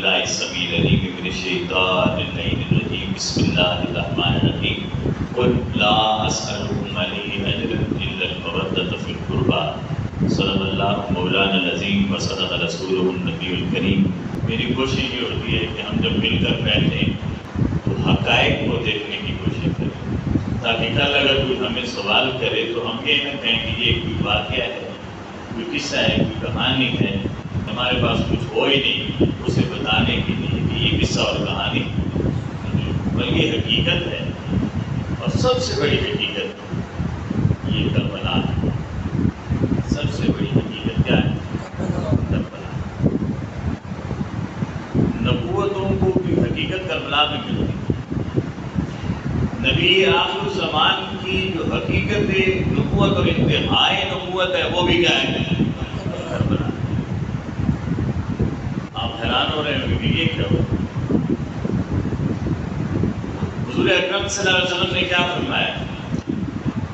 باللہ السمیع العلیم من الشیطان اللعین الرجیم بسم اللہ الرحمن الرحیم قل لا اسألکم علیہ اجرا الا المودۃ فی القربی صدق اللہ مولانا العظیم وصدق رسولہ النبی الکریم۔ میری کوشش یہ ہوتی ہے کہ ہم جب مل کر بیٹھیں تو حقائق کو دیکھنے کی کوشش کریں، تاکہ کل اگر کوئی ہمیں سوال کرے تو ہم یہ نہ کہیں کہ یہ کوئی واقعہ ہے، کوئی قصہ ہے، کوئی کہانی ہے، ہمارے پاس کچھ ہو ہی نہیں اسے بتانے کے لیے کہ یہ قصہ اور کہانی، بلکہ حقیقت ہے۔ اور سب سے بڑی حقیقت یہ کربلا ہے۔ سب سے بڑی حقیقت کیا ہے؟ کربلا۔ نبوتوں کو بھی حقیقت کربلا میں ملتی ہے۔ نبی آخر الزمان کی جو حقیقت نبوت اور انتہائی نبوت ہے وہ بھی کیا ہے؟ کربلا۔ آپ حیران ہو رہے ہیں کہ یہ کیا ہو؟ حضور اکرم صلی اللہ علیہ وسلم نے کیا فرمایا؟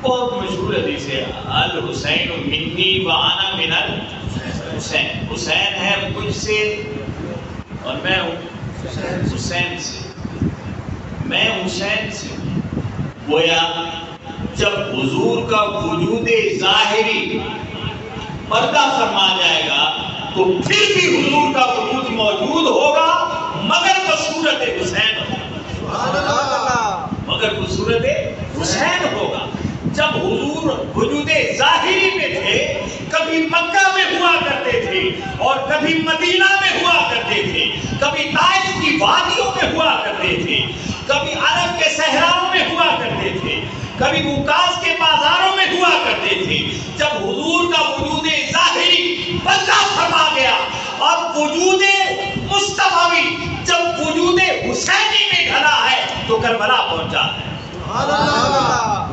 بہت مشہور حدیث ہے، الحسین منی وانا من الحسین۔ حسین ہے مجھ سے اور میں ہوں حسین سے، میں حسین سے۔ گویا جب حضور کا وجود ظاہری پردہ فرما جائے گا تو پھر بھی حضور کا وجود موجود ہوگا مگر بصورت حسین ہوگا، مگر بصورت حسین ہوگا۔ جب حضور وجود ظاہری میں تھے، کبھی مکہ میں ہوا کرتے تھے اور کبھی مدینہ میں ہوا کرتے تھے، کبھی طائف کی وادیوں میں ہوا کرتے تھے، کبھی عرب کے صحراؤں میں ہوا کرتے تھے، کبھی اوکاس کے بازاروں میں ہوا کرتے تھے۔ جب حضور کا وجود ظاہری پردہ فرما گیا اور وجود مصطفی جب وجود حسینی میں ڈھلا ہے تو کربلا پہنچا ہے۔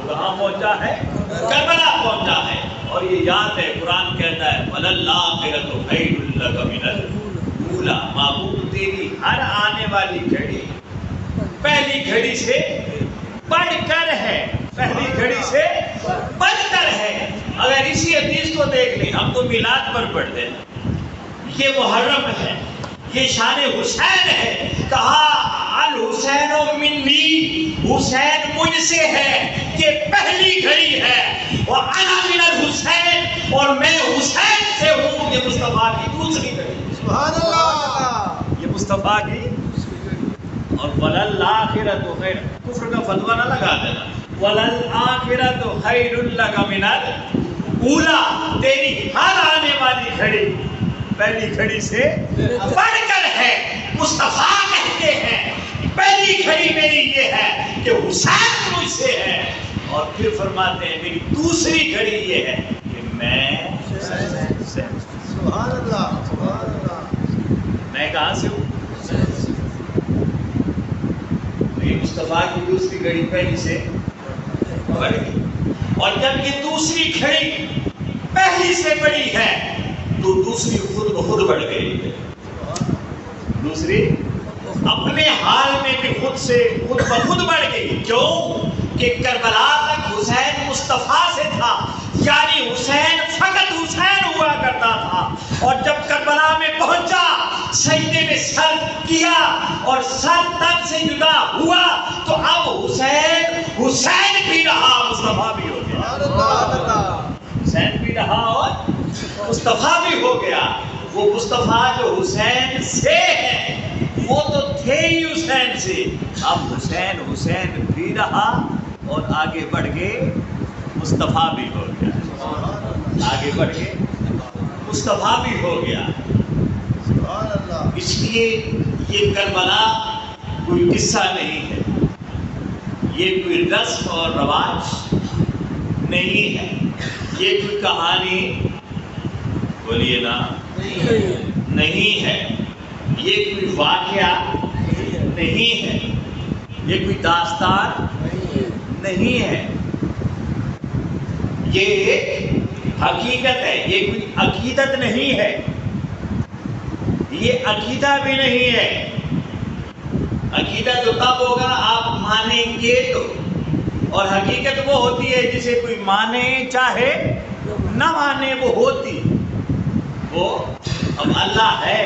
کہاں پہنچا ہے؟ کربلا پہنچا ہے۔ اور یہ یاد ہے، قرآن کہتا ہے وَلَلْآخِرَةُ خَيْرٌ لَكَ مِنَ الْأُولَىٰ۔ محبوب تیری ہر آنے والی گھڑی پہلی گھڑی سے بڑھ کر ہے، پہلی گھڑی سے بڑھ کر ہے۔ اگر اسی حدیث کو دیکھ لیں، ہم تو میلاد پر پڑھتے ہیں، یہ محرم ہے، یہ شان حسین ہے۔ کہا الحسین منی، حسین مجھ سے ہے، یہ پہلی گھڑی ہے، وانا من الحسین، اور میں حسین سے ہوں۔ یہ مصطفیٰ کی دوسری گھڑی، سبحان اللہ، یہ مصطفیٰ کی۔ اور وَلَلْآخِرَةُ خَيْرٌ، کفر کا فتویٰ نہ لگا دینا، وَلَلْآخِرَةُ خَيْرٌ لَكَ مِنَ الْأُولَىٰ، تیری ہر آنے والی گھڑی پہلی گھڑی سے بڑھ کر ہے۔ مصطفیٰ کہتے ہیں پہلی گھڑی میری یہ ہے کہ حسین مجھ سے ہے، اور پھر فرماتے ہیں میری دوسری گھڑی یہ ہے کہ میں سبحان اللہ، سبحان اللہ، میں کہاں سے ہوں؟ مصطفیٰ کی دوسری گھڑی پہلی سے بڑھ گئی، اور جب یہ دوسری گھڑی پہلی سے بڑی ہے تو دوسری خود بخود بڑھ گئی ہے۔ دوسری اپنے حال میں بھی خود سے خود بخود بڑھ گئی۔ کیوں؟ کہ کربلا تک حسین مصطفیٰ سے تھا، یعنی حسین فقط حسین ہوا کرتا تھا، اور جب کربلا میں پہنچا سجدے میں سر کیا اور سر تن سے جدا ہوا تو اب حسین حسین بھی رہا، مصطفیٰ بھی ہو گیا۔ حسین بھی رہا اور مصطفیٰ بھی ہو گیا۔ وہ مصطفیٰ جو حسین سے ہے وہ تو تھے ہی حسین سے، اب حسین حسین بھی رہا اور آگے بڑھ کے مصطفیٰ بھی ہو گیا، آگے بڑھ کے مصطفیٰ بھی ہو گیا۔ اس لیے یہ کربلا کوئی قصہ نہیں ہے، یہ کوئی رسم اور رواج نہیں ہے، یہ کوئی کہانی بولیے نا نہیں ہے، یہ کوئی واقعہ نہیں ہے، یہ کوئی داستان نہیں ہے، یہ ایک حقیقت ہے، یہ کوئی عقیدت نہیں ہے، یہ عقیدہ بھی نہیں ہے۔ عقیدہ تو تب ہوگا آپ مانیں گے تو، اور حقیقت وہ ہوتی ہے جسے کوئی مانے چاہے نہ مانے وہ ہوتی۔ وہ اب اللہ ہے،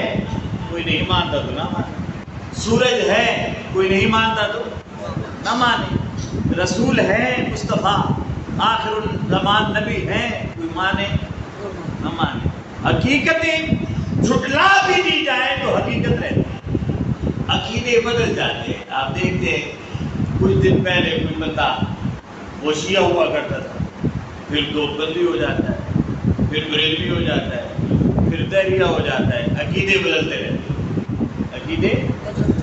کوئی کوئی نہیں مانتا تو نہ مانے، سورج ہے کوئی نہیں مانتا تو نہ مانے، رسول ہے مصطفیٰ آخر الزمان نبی ہے کوئی مانے نہ مانے، حقیقتیں جھٹلا بھی دی جائے تو حقیقت رہتی ہے، عقیدے بدل جاتے ہیں۔ آپ دیکھتے ہیں کچھ دن پہلے کوئی بندہ وہ شیعہ ہوا کرتا تھا، پھر دیوبندی ہو جاتا ہے، پھر بریلوی ہو جاتا ہے، پھر دہریہ ہو جاتا ہے، عقیدے بدلتے رہتے ہیں، عقیدے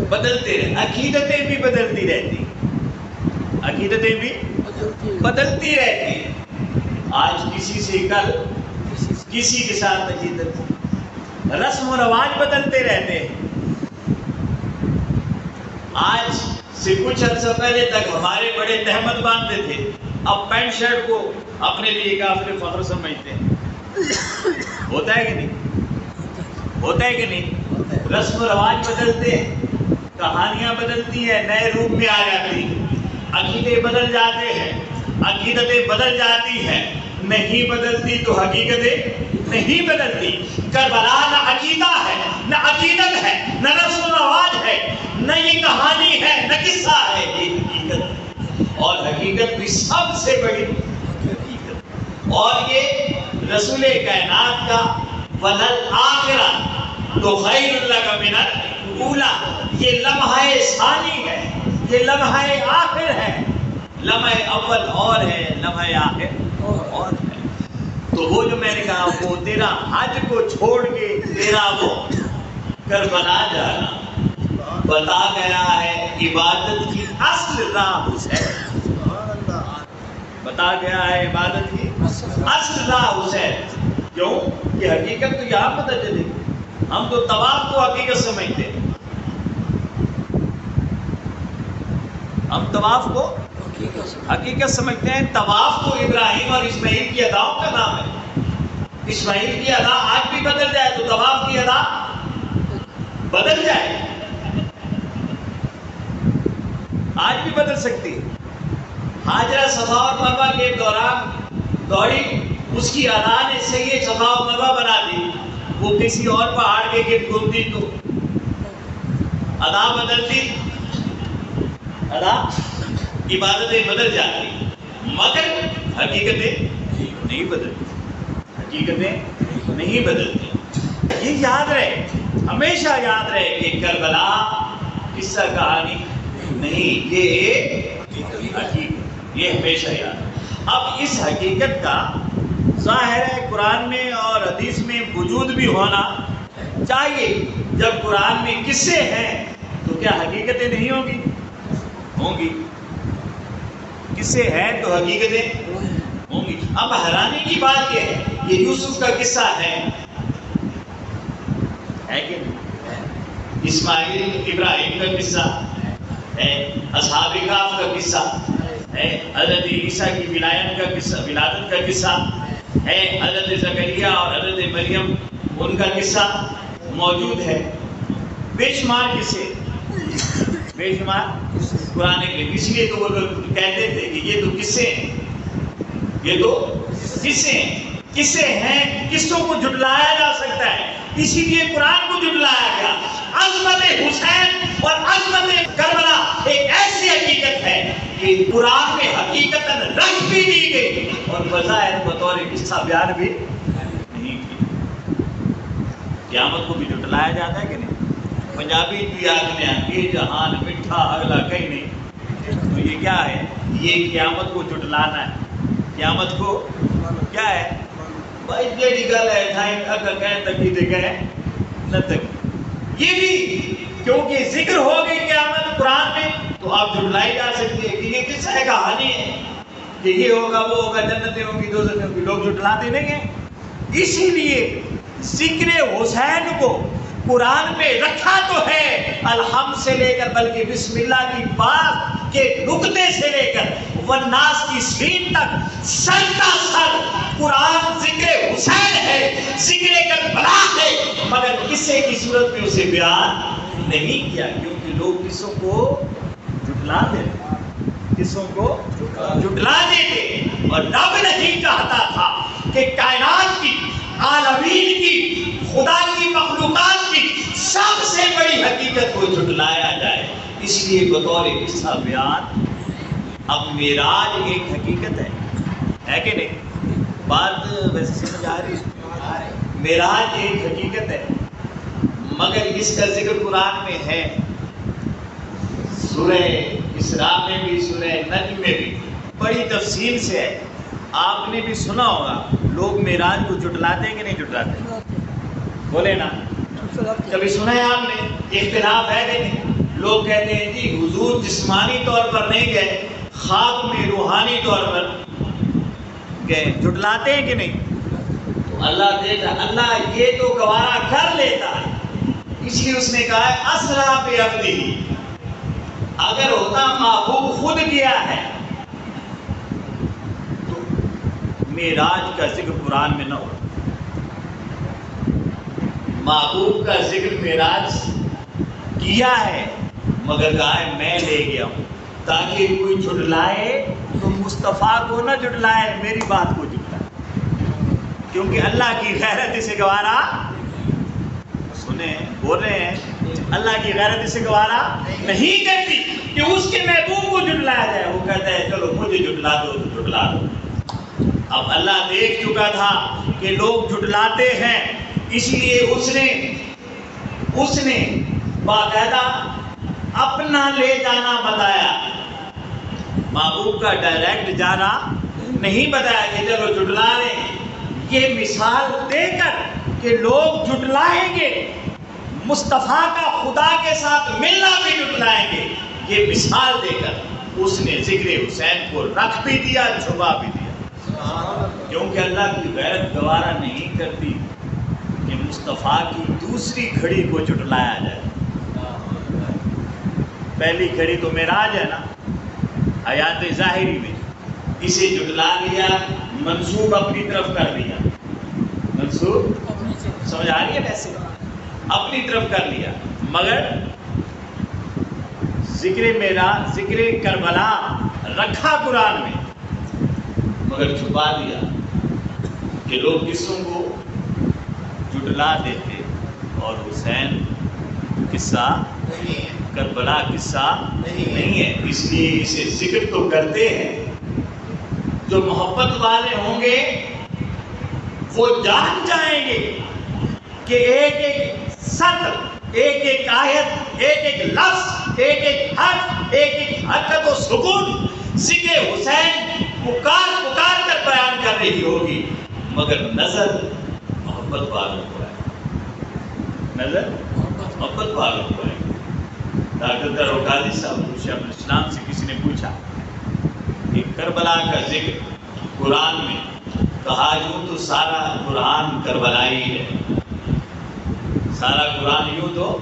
بدلتے رہتے، عقیدتیں بھی بدلتی رہتی، عقیدتیں بھی بدلتی رہتی ہیں۔ آج کسی سے کل کسی کے ساتھ عقیدت، رسم و رواج بدلتے رہتے ہیں۔ آج سے کچھ عرصہ پہلے تک ہمارے بڑے تہمت باندھتے تھے، اب پینٹ شرٹ کو اپنے لیے کافر فخر سمجھتے ہیں۔ ہوتا ہے کہ نہیں؟ ہوتا ہے کہ نہیں؟ رسم و رواج بدلتے ہیں، کہانیاں بدلتی ہیں، نئے روپ میں آ جاتی ہیں، عقیدے بدل جاتے ہیں، عقیدتیں بدل جاتی ہیں، نہیں بدلتی تو حقیقتیں نہیں بدلتی۔ کربلا نہ عقیدہ ہے، نہ عقیدت ہے، نہ رسم و رواج ہے، نہ یہ کہانی ہے، نہ قصہ ہے، یہ حقیقت ہے، اور حقیقت بھی سب سے بڑی حقیقت۔ اور یہ رسول کائنات کا وَلَلْآخِرَةُ تو خیر لَکَ مِنَ الْأُولَىٰ، یہ لمحہ ثانی ہے، یہ لمحہ آخر ہے، لمحہ اول اور ہے، لمحہ آخر اور ہے۔ تو وہ جو میں نے کہا وہ تیرا حج کو چھوڑ کے تیرا وہ کربلا جانا بتا گیا ہے عبادت کی اصل راہ حسین، بتا گیا ہے عبادت کی اصل راہ حسین۔ کیوں کہ حقیقت تو یہاں پتہ چلے گی، ہم تو طواف کو حقیقت سمجھتے ہیں، ہم طواف کو حقیقت سمجھتے ہیں۔ طواف تو ابراہیم اور اسماعیل کی اداؤں کا نام ہے، اسماعیل کی ادا آج بھی بدل جائے تو طواف کی ادا بدل جائے، آج بھی بدل سکتی ہے۔ ہاجرہ صفا اور مروہ کے دوران دوڑی، اس کی ادا نے صحیح صفا اور مروہ بنا دی، وہ کسی اور پہاڑ کے گرد گھومتی تو ادا بدلتی، ادا عبادتیں بدل جاتی، مگر حقیقتیں نہیں بدلتی، حقیقتیں نہیں بدلتی۔ یہ یاد رہے، ہمیشہ یاد رہے کہ کربلا قصہ کہانی نہیں، یہ ایک حقیقت، یہ ہمیشہ یاد۔ اب اس حقیقت کا ظاہر ہے قرآن میں اور حدیث میں وجود بھی ہونا چاہیے۔ جب قرآن میں قصے ہیں تو کیا حقیقتیں نہیں ہوں گی؟ ہوں گی، قصے ہیں تو حقیقتیں ہوں گی۔ اب حیرانی کی بات یہ ہے، یہ یوسف کا قصہ ہے کہ نہیں؟ اسماعیل ابراہیم کا قصہ ہے، اصحاب کہف کا قصہ ہے، حضرت عیسیٰ کی ولادت کا قصہ ہے، حضرت زکریہ اور حضرت مریم ان کا قصہ موجود ہے، بے شمار قصے، بے شمار قرآن کریم۔ اس لیے تو وہ کہتے تھے کہ یہ تو قصے ہیں، یہ تو قصے ہیں، قصے ہیں، قصوں کو جھٹلایا جا سکتا ہے، اسی لیے قرآن کو جھٹلایا گیا۔ عظمت حسین اور عظمت کربلا ایک ایسی حقیقت ہے کہ قرآن میں حقیقتاً رکھ بھی دی گئی اور بظاہر بطور قصہ بیان بھی نہیں کی۔ قیامت کو بھی جھٹلایا جاتا ہے کہ نہیں؟ پنجابی بھی آدمی ہیں یہ جہان مٹھا اگلا کہیں نہیں، تو یہ کیا ہے؟ یہ قیامت کو جھٹلانا ہے۔ قیامت کو کیا ہے بھائی؟ جیڑی گل ہے ٹھائیں اگر کہیں تکی دے گئے نہ تکی، یہ بھی کیونکہ ذکر ہو گئی قیامت قرآن میں تو آپ جھٹلائی جا سکتی ہے کہ یہ کس ہے کہانی ہے کہ یہ ہوگا وہ ہوگا، جنتیں ہوں گی دوزخیں ہوں گی، لوگ جھٹلاتے نہیں ہیں۔ اسی لیے ذکر حسین کو قرآن میں رکھا تو ہے الحمد سے لے کر بلکہ بسم اللہ کی بات کے نقطے سے لے کر والناس کی سین تک سر کا سر قرآن ذکر حسین ہے، ذکر کربلا ہے، مگر قصے کی صورت میں اسے بیان نہیں کیا، کیونکہ لوگ قصوں کو جھٹلا دیتے، قصوں کو جھٹلا دیتے، اور رب نہیں چاہتا تھا کہ کائنات کی، عالمین کی، خدا کی مخلوقات کی سب سے بڑی حقیقت کو جھٹلایا جائے، اس لیے بطور قصہ بیان اب معراج ایک حقیقت ہے کہ نہیں؟ بات ویسے سمجھ آ رہی ہے؟ معراج ایک حقیقت ہے، مگر اس کا ذکر قرآن میں ہے، سورہ اسراء میں بھی سورہ نجم میں بھی بڑی تفصیل سے ہے۔ آپ نے بھی سنا ہوگا لوگ معراج کو جھٹلاتے ہیں کہ نہیں جھٹلاتے؟ بولے نا، کبھی سنا ہے آپ نے؟ اختلاف ہے کہ نہیں؟ لوگ کہتے ہیں جی حضور جسمانی طور پر نہیں گئے، خواب میں روحانی طور پر گئے، جھٹلاتے ہیں کہ نہیں؟ تو اللہ دیکھتا، اللہ یہ تو گوارا کر لیتا ہے، اس لیے اس نے کہا ہے اسرا بعبدہ، اگر ہوتا محبوب خود کیا ہے تو معراج کا ذکر قرآن میں نہ ہو، محبوب کا ذکر معراج کیا ہے، مگر کہا ہے میں لے گیا ہوں، تاکہ کوئی جھٹلائے تو مصطفیٰ کو نہ جھٹلائے، میری بات کو جھٹلائے، کیونکہ اللہ کی غیرت اسے گوارا، سنیں بول رہے ہیں، اللہ کی غیرت اسے گوارا نہیں کرتی کہ اس کے محبوب کو جھٹلایا جائے۔ وہ کہتا ہے چلو مجھے جھٹلا دو تو جھٹلا دو۔ اب اللہ دیکھ چکا تھا کہ لوگ جھٹلاتے ہیں، اس لیے اس نے باقاعدہ اپنا لے جانا بتایا، محبوب کا ڈائریکٹ جانا نہیں بتایا کہ چلو جھٹلا لیں، یہ مثال دے کر کہ لوگ جھٹلائیں گے، مصطفیٰ کا خدا کے ساتھ ملنا بھی جھٹلائیں گے، یہ مثال دے کر اس نے ذکر حسین کو رکھ بھی دیا، چھپا بھی دیا، کیونکہ اللہ کی غیرت گوارا نہیں کرتی کہ مصطفیٰ کی دوسری کھڑی کو جھٹلایا جائے۔ پہلی کھڑی تو معراج ہے نا، حیات ظاہری میں، اسے جھٹلا لیا، منسوب اپنی طرف کر لیا، منسوب سمجھ آ رہی ہے؟ ویسے اپنی طرف کر لیا، مگر ذکر کربلا رکھا قرآن میں، مگر چھپا دیا کہ لوگ قصوں کو جھٹلا دیتے، اور حسین قصہ کربلا قصہ نہیں ہے، اس لیے اسے ذکر تو کرتے ہیں۔ جو محبت والے ہوں گے وہ جان جائیں گے کہ ایک ایک سطر، ایک ایک آیت، ایک ایک لفظ، ایک ایک حرف، ایک ایک حرکت و سکون ذکر حسین پکار کر بیان کر رہی ہوگی، مگر نظر محبت والوں کو ہے، نظر محبت والوں کو ہے۔ ڈاکٹر دروقاضی صاحب شیخ الاسلام سے کسی نے پوچھا کہ کربلا کا ذکر قرآن میں، کہا یوں تو سارا قرآن کربلائی ہے، سارا قرآن یوں تو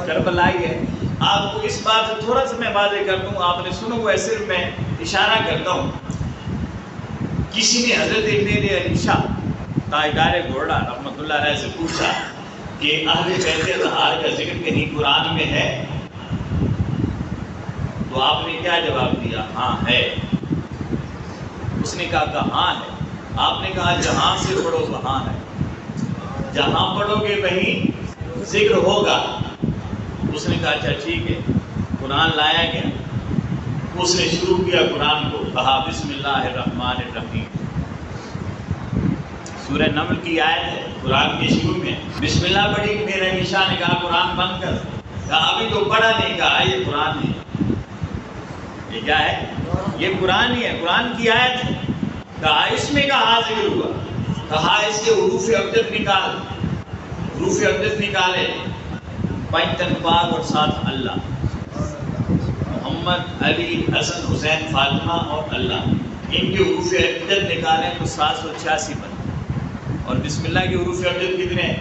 کربلائی ہے۔ آپ کو اس بات سے تھوڑا سا میں واضح کر دوں، آپ نے سنا ہوا ہے، صرف میں اشارہ کرتا ہوں۔ کسی نے حضرت ابن علی شاہ تاجدار گھوڑا رحمۃ اللہ علیہ سے پوچھا کہ اہل بیت اطہار کا ذکر کہیں قرآن میں ہے؟ تو آپ نے کیا جواب دیا؟ ہاں ہے۔ اس نے کہا کہ ہاں ہے۔ آپ نے کہا جہاں سے پڑھو وہاں ہے، جہاں پڑھو گے وہیں ذکر ہوگا۔ اس نے کہا اچھا ٹھیک ہے، قرآن لایا گیا، اس نے شروع کیا قرآن کو، کہا بسم اللہ الرحمن الرحیم، سورہ نمل کی آیت ہے، قرآن کے شروع میں بسم اللہ پڑھی۔ میرے نشاہ نے کہا قرآن بند کر، کہا ابھی تو پڑھا نہیں، کہا یہ قرآن ہے، یہ کیا ہے؟ یہ قرآن ہی ہے، قرآن کی آیت ہے۔ کہا اس میں کہاں ذکر ہوا؟ کہا اس کے حروف ابجد نکال، حروف ابجد نکالے، 5 تن پاک اور 7 اللہ، محمد علی حسن حسین فاطمہ اور اللہ، ان کے حروف ابجد نکالیں تو 786 بن، اور بسم اللہ کے حروف ابجد کتنے ہیں؟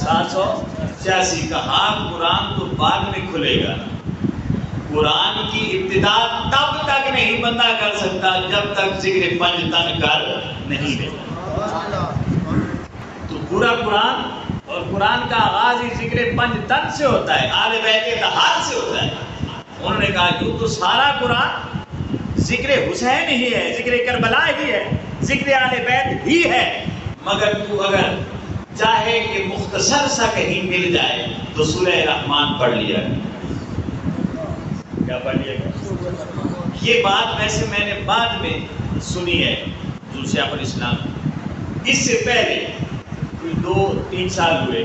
786۔ کہا قرآن تو بعد میں کھلے گا، قرآن کی ابتدا تب تک نہیں بندہ کر سکتا جب تک ذکر 5 تن کر نہیں دیتا۔ تو پورا قرآن اور قرآن کا آغاز ہی ذکر 5 تن سے ہوتا ہے، آل بیت اطہار سے ہوتا ہے۔ انہوں نے کہا کہ تو سارا قرآن ذکر حسین ہی ہے، ذکر کربلا ہی ہے، ذکر آل بیت ہی ہے، مگر تو اگر چاہے کہ مختصر سا کہیں مل جائے تو سورہ رحمان پڑھ لیا کیا پڑھ لیا گیا؟ یہ بات ویسے میں نے بعد میں سنی ہے حضور شیخ الاسلام، اس سے پہلے کوئی 2-3 سال ہوئے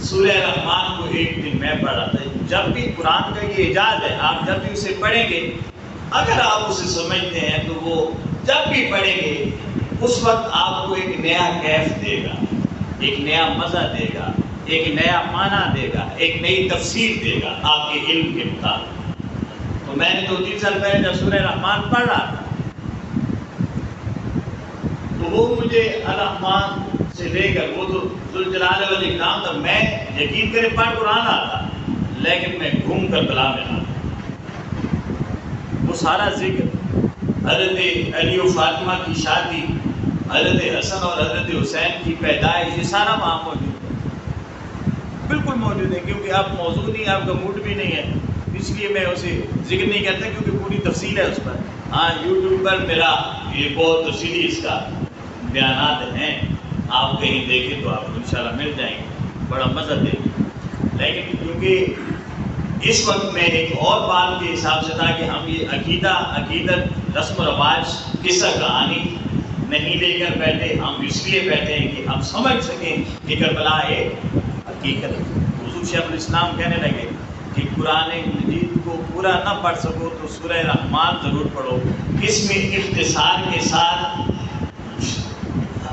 سورہ رحمان کو ایک دن میں پڑھا تھا۔ جب بھی قرآن کا یہ اعجاز ہے، آپ جب بھی اسے پڑھیں گے اگر آپ اسے سمجھتے ہیں تو وہ جب بھی پڑھیں گے اس وقت آپ کو ایک نیا کیف دے گا، ایک نیا مزہ دے گا، ایک نیا معنی دے گا، ایک نئی تفسیر دے گا آپ کے علم کے مطابق۔ تو میں نے 2-3 سال پہلے جب سورہ رحمان پڑھ رہا تھا تو وہ مجھے الرحمن سے لے کر، وہ تو ذوالجلال والاکرام تھا، میں یقین کریں پڑھ قرآن آتا لیکن میں گھوم کر بلا میں آتا۔ وہ سارا ذکر حضرت علی و فاطمہ کی شادی، حضرت حسن اور حضرت حسین کی پیدائش، یہ سارا وہاں موجود ہے، بالکل موجود ہے، کیونکہ آپ موضوع نہیں، آپ کا موڈ بھی نہیں ہے، اس لیے میں اسے ذکر نہیں کرتا کیونکہ پوری تفصیل ہے اس پر۔ ہاں یوٹیوب پر میرا یہ بہت تفصیلی اس کا بیانات ہیں، آپ کہیں دیکھیں تو آپ کو انشاءاللہ مل جائیں گے، بڑا مزہ دے گی۔ لیکن کیونکہ اس وقت میں ایک اور بات کے حساب سے تھا کہ ہم یہ عقیدت، رسم و رواج، قصہ کہانی نہیں لے کر بیٹھے، ہم اس لیے بیٹھے ہیں کہ ہم سمجھ سکیں کہ کربلا ایک حقیقت ہے۔ حضور شیخ الاسلام کہنے لگے کہ قرآن مجید کو پورا نہ پڑھ سکو تو سورہ رحمان ضرور پڑھو، اس میں اختصار کے ساتھ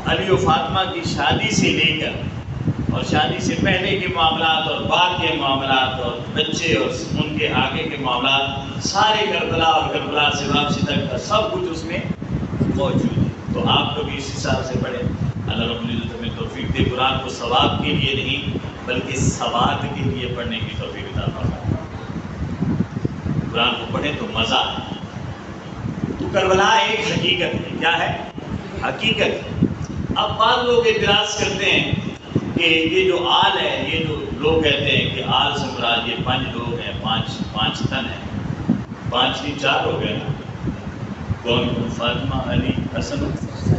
علی و فاطمہ کی شادی سے لے کر اور شادی سے پہلے کے معاملات اور بعد کے معاملات اور بچے اور ان کے آگے کے معاملات، سارے کربلا اور کربلا سے واپسی تک کا سب کچھ اس میں موجود ہے۔ تو آپ کو بھی اس حساب سے پڑھیں، اللہ رب العزت ہمیں توفیق دے، قرآن کو ثواب کے لیے نہیں بلکہ سواد کے لیے پڑھنے کی توفیق عطا فرمائے۔ قرآن کو پڑھیں تو مزہ ہے۔ تو کربلا ایک حقیقت ہے، کیا ہے؟ حقیقت ہے۔ اب بعض لوگ اعتراض کرتے ہیں کہ یہ جو آل ہے، یہ جو لوگ کہتے ہیں کہ آل سے مراد یہ 5 لوگ ہیں، 5 تن ہیں، 5 نہیں 4 ہو گئے نا، کون؟ فاطمہ، علی، حسن،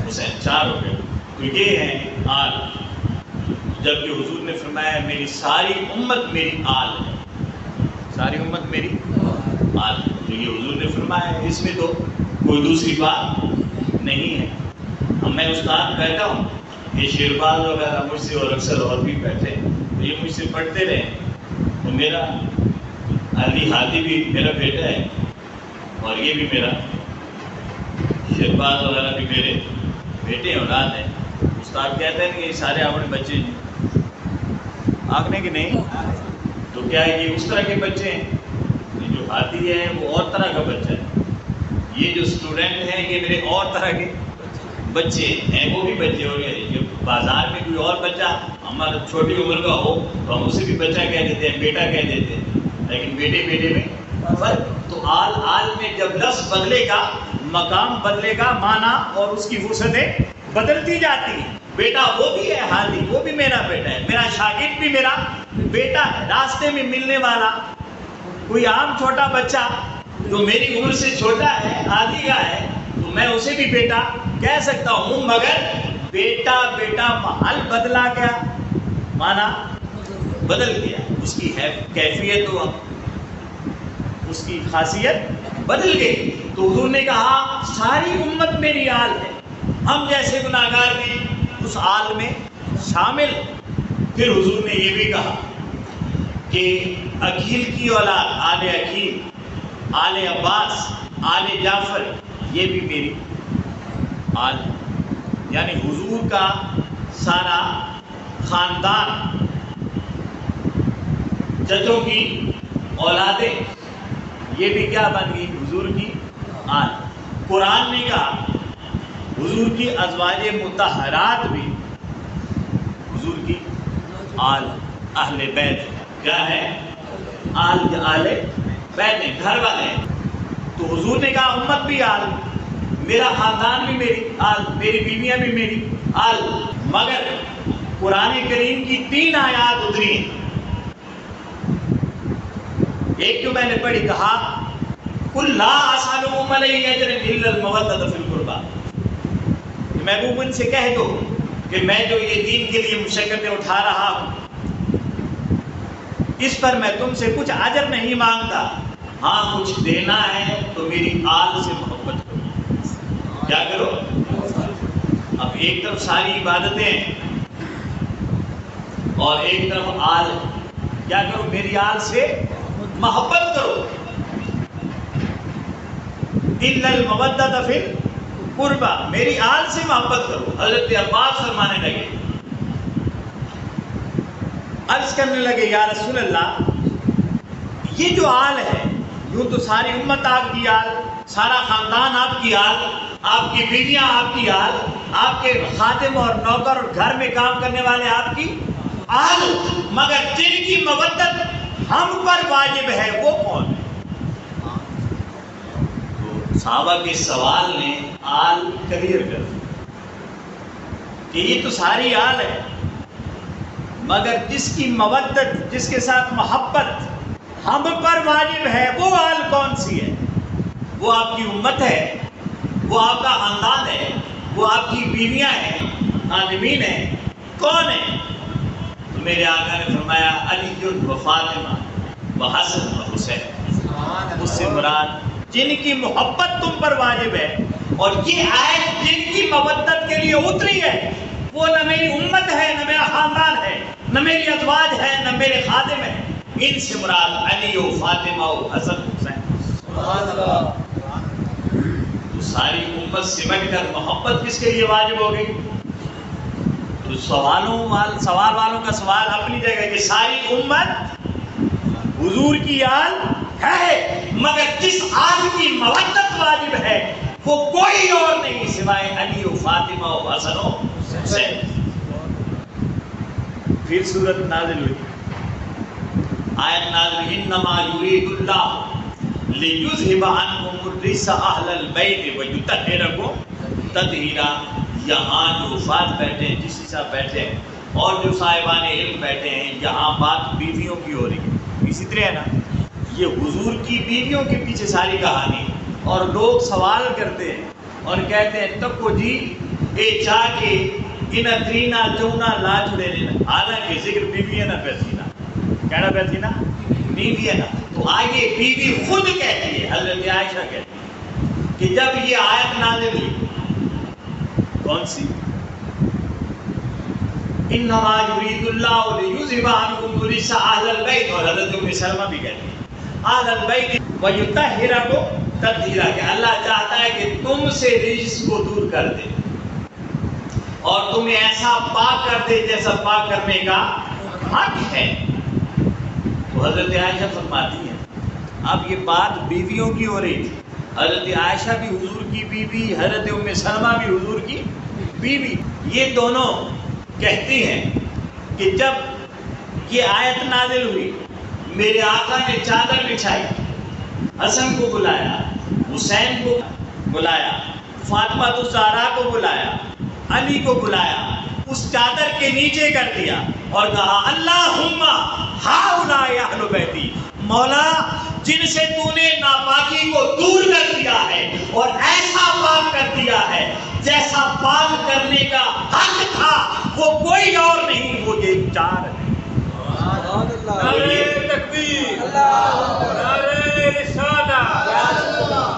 حسین، 4 ہو گئے، تو یہ ہیں آل۔ جبکہ حضور نے فرمایا میری ساری امت میری آل ہے، ساری امت میری آل ہے، تو یہ حضور نے فرمایا، اس میں تو کوئی دوسری بات نہیں ہے۔ اب میں استاد بیٹھا ہوں، یہ شیرباز وغیرہ مجھ سے اور اکثر اور بھی بیٹھے، تو یہ مجھ سے پڑھتے رہے، تو میرا علی ہادی بھی میرا بیٹا ہے اور یہ بھی میرا شیرباز وغیرہ بھی میرے بیٹے اولاد ہیں۔ استاد کہتے ہیں کہ یہ سارے اپنے بچے ہیں، آنکھنے کے نہیں، تو کیا یہ اس طرح کے بچے ہیں؟ یہ جو ہادی ہے وہ اور طرح کا بچہ ہے، یہ جو اسٹوڈنٹ ہیں یہ میرے اور طرح کے بچے ہیں، وہ بھی بچے ہو گئے۔ جو بازار میں کوئی اور بچہ ہمارا چھوٹی عمر کا ہو تو ہم اسے بھی بچہ کہہ دیتے ہیں، بیٹا کہہ دیتے ہیں، لیکن بیٹے میں فرق۔ تو آل میں جب لفظ بدلے گا، مقام بدلے گا، معنی اور اس کی وسعتیں بدلتی جاتی ہیں۔ بیٹا وہ بھی ہے ہادی، وہ بھی میرا بیٹا ہے، میرا شاگرد بھی میرا بیٹا ہے، راستے میں ملنے والا کوئی عام چھوٹا بچہ جو میری عمر سے چھوٹا ہے، ہادی کا ہے، تو میں اسے بھی بیٹا کہہ سکتا ہوں، مگر بیٹا محل بدلا گیا، معنی بدل گیا، اس کی کیفیت و اس کی خاصیت بدل گئی۔ تو حضور نے کہا ساری امت میری آل ہے، ہم جیسے گناہگار بھی اس آل میں شامل۔ پھر حضور نے یہ بھی کہا کہ عقیل کی اولاد، آل عقیل، آل عباس، آل جعفر، یہ بھی میری آل ہے، یعنی حضور کا سارا خاندان، چچوں کی اولادیں، یہ بھی کیا بن گئی؟ حضور کی آل۔ قرآن نے کہا حضور کی ازواج مطہرات بھی حضور کی آل، اہل بیت، کیا ہے؟ آل بیت ہیں، گھر والے ہیں۔ تو حضور نے کہا امت بھی آل، میرا خاندان بھی میری آل، میری بیویاں بھی میری آل۔ مگر قرآن کریم کی 3 آیات اتری ہیں، ایک جو میں نے پڑھی، کہا قُلْ لَا أَسْأَلُكُمْ عَلَيْهِ أَجْرًا إِلَّا الْمَوَدَّةَ فِي الْقُرْبَى، محبوب ان سے کہہ دو کہ میں جو یہ دین کے لیے مشقتیں اٹھا رہا ہوں اس پر میں تم سے کچھ اجر نہیں مانگتا، ہاں کچھ دینا ہے تو میری آل سے محبت کرو۔ کیا کرو؟ اب ایک طرف ساری عبادتیں اور ایک طرف آل، کیا کرو؟ میری آل سے محبت کرو۔ اِلَّا الْمَوَدَّةَ فِي الْقُرْبَى، میری آل سے محبت کرو۔ حضرت عباس فرمانے لگے، عرض کرنے لگے یا رسول اللہ، یہ جو آل ہے، یوں تو ساری امت آپ کی آل، سارا خاندان آپ کی آل، آپ کی بیویاں آپ کی آل، آپ کے خادم اور نوکر اور گھر میں کام کرنے والے آپ کی آل، مگر جن کی مودت ہم پر واجب ہے وہ کون ہے؟ تو صحابہ کے سوال نے آل کلیئر کر دیا کہ یہ تو ساری آل ہے، مگر جس کی مودت، جس کے ساتھ محبت ہم پر واجب ہے وہ آل کون سی ہے؟ وہ آپ کی امت ہے، وہ آپ کا خاندان ہے، وہ آپ کی بیویاں ہیں، خادمین ہیں، کون ہے؟ تو میرے آقا نے فرمایا علی و فاطمہ و حسن و حسین، اس سے مراد جن کی محبت تم پر واجب ہے، اور یہ آیت جن کی مودت کے لیے اتری ہے وہ نہ میری امت ہے، نہ میرا خاندان ہے، نہ میری ازواج ہے، نہ میرے خادم ہیں، ان سے مراد علی و فاطمہ و حسن حسین۔ سبحان اللہ۔ تو ساری امت سمٹ کر محبت کس کے لیے واجب ہو گئی؟ تو سوال والوں کا سوال اپنی جگہ کہ ساری امت حضور کی آل ہے، مگر جس آل کی مودت واجب ہے وہ کوئی اور نہیں سوائے علی و فاطمہ و حسن و حسین۔ پھر سورت نازل ہوئی، آیت نازل ہوئی انما یرید اللہ لیذھب عنکم الرجس اہل البیت ویطہرکم تطہیرا۔ یہاں جو وفات بیٹھے ہیں، جس حساب بیٹھے ہیں، اور جو صاحبان علم بیٹھے ہیں، یہاں بات بیویوں کی ہو رہی ہے، اسی طرح ہے نا، یہ حضور کی بیویوں کے پیچھے ساری کہانی، اور لوگ سوال کرتے ہیں اور کہتے ہیں تکو جی اے چاہ کے ان ترینا چونا لا چھڑے لینا، حالانکہ ذکر بیوی ہے نا پیسینا، کہنا پیسینا بیوی ہے نا۔ تو آگے بیوی خود کہتی ہے، حضرت عائشہ کہتی ہے کہ جب یہ آیت نازل ہوئی، کون سی؟ انما یرید اللہ لیذھب عنکم الرجس اہل البیت، اور حضرت ام سلمہ بھی کہتی ہے اہل البیت ویطہرکم تطہیرا، کہ اللہ چاہتا ہے کہ تم سے رجس کو دور کر دے اور تمہیں ایسا پاک کر دے جیسا پاک کرنے کا حق ہے۔ تو حضرت عائشہ فرماتی ہیں، اب یہ بات بیویوں کی ہو رہی تھی، حضرت عائشہ بھی حضور کی بیوی، حضرت ام سلمہ بھی حضور کی بیوی، یہ دونوں کہتی ہیں کہ جب یہ آیت نازل ہوئی میرے آقا نے چادر بچھائی، حسن کو بلایا، حسین کو بلایا، فاطمہ الزہرا کو بلایا، علی کو بلایا، اس چادر کے نیچے کر دیا اور کہا اللہم ہؤلاء اہل بیتی، مولا جن سے تو نے ناپاکی کو دور کر دیا ہے اور ایسا پاک کر دیا ہے جیسا پاک کرنے کا حق تھا وہ کوئی اور نہیں، وہ یہ چار ہے۔ نعرہ تکبیر، نعرہ رسالت،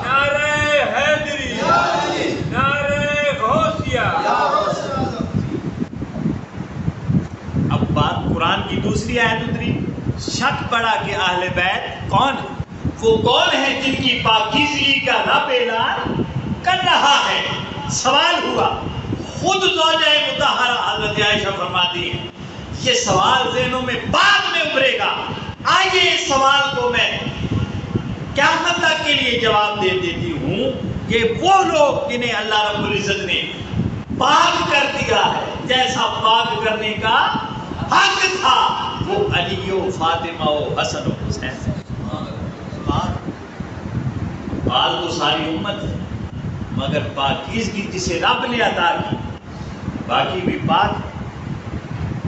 نعرہ حیدری، نعرہ غوثیہ۔ اب بات قرآن کی دوسری آیت اتری، شک پڑا کہ اہل بیت کون ہے، وہ کون ہے جن کی پاکیزگی کا رب اعلان کر رہا ہے۔ سوال ہوا، خود زوجہ مطہرہ حضرت عائشہ فرماتی ہیں یہ سوال ذہنوں میں بعد میں ابھرے گا، آگے اس سوال کو میں قیامت تک کے لیے جواب دے دیتی ہوں کہ وہ لوگ جنہیں اللہ رب العزت نے پاک کر دیا ہے جیسا پاک کرنے کا حق تھا، وہ علی و فاطمہ و حسن و حسین۔ آل تو ساری امت ہے، مگر پاکیزگی جسے رب نے عطا کی، باقی بھی پاک ہے،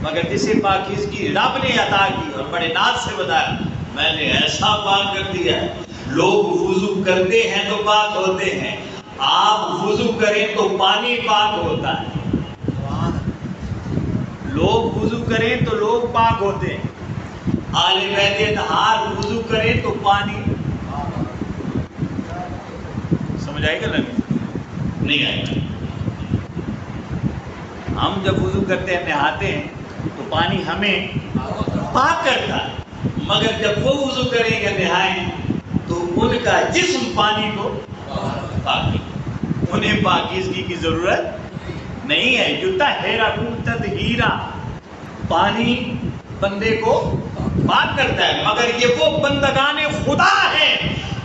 مگر جسے پاکیزگی رب نے عطا کی اور بڑے ناز سے بتایا میں نے ایسا پاک کر دیا ہے، لوگ وضو کرتے ہیں تو پاک ہوتے ہیں، آپ وضو کریں تو پانی پاک ہوتا ہے، لوگ وضو کریں تو لوگ پاک ہوتے ہیں، آل بیت اطہار وضو کریں تو پانی سمجھ آئے گا نہیں آئے گا۔ ہم جب وضو کرتے ہیں نہاتے ہیں تو پانی ہمیں پاک کرتا ہے، مگر جب وہ وضو کریں یا نہائیں تو ان کا جسم پانی کو پاک کرتا، انہیں پاکیزگی کی ضرورت نہیں ہے۔ یطہرکم تطہیرا، پانی بندے کو پاک کرتا ہے، مگر یہ وہ بندگان خدا ہیں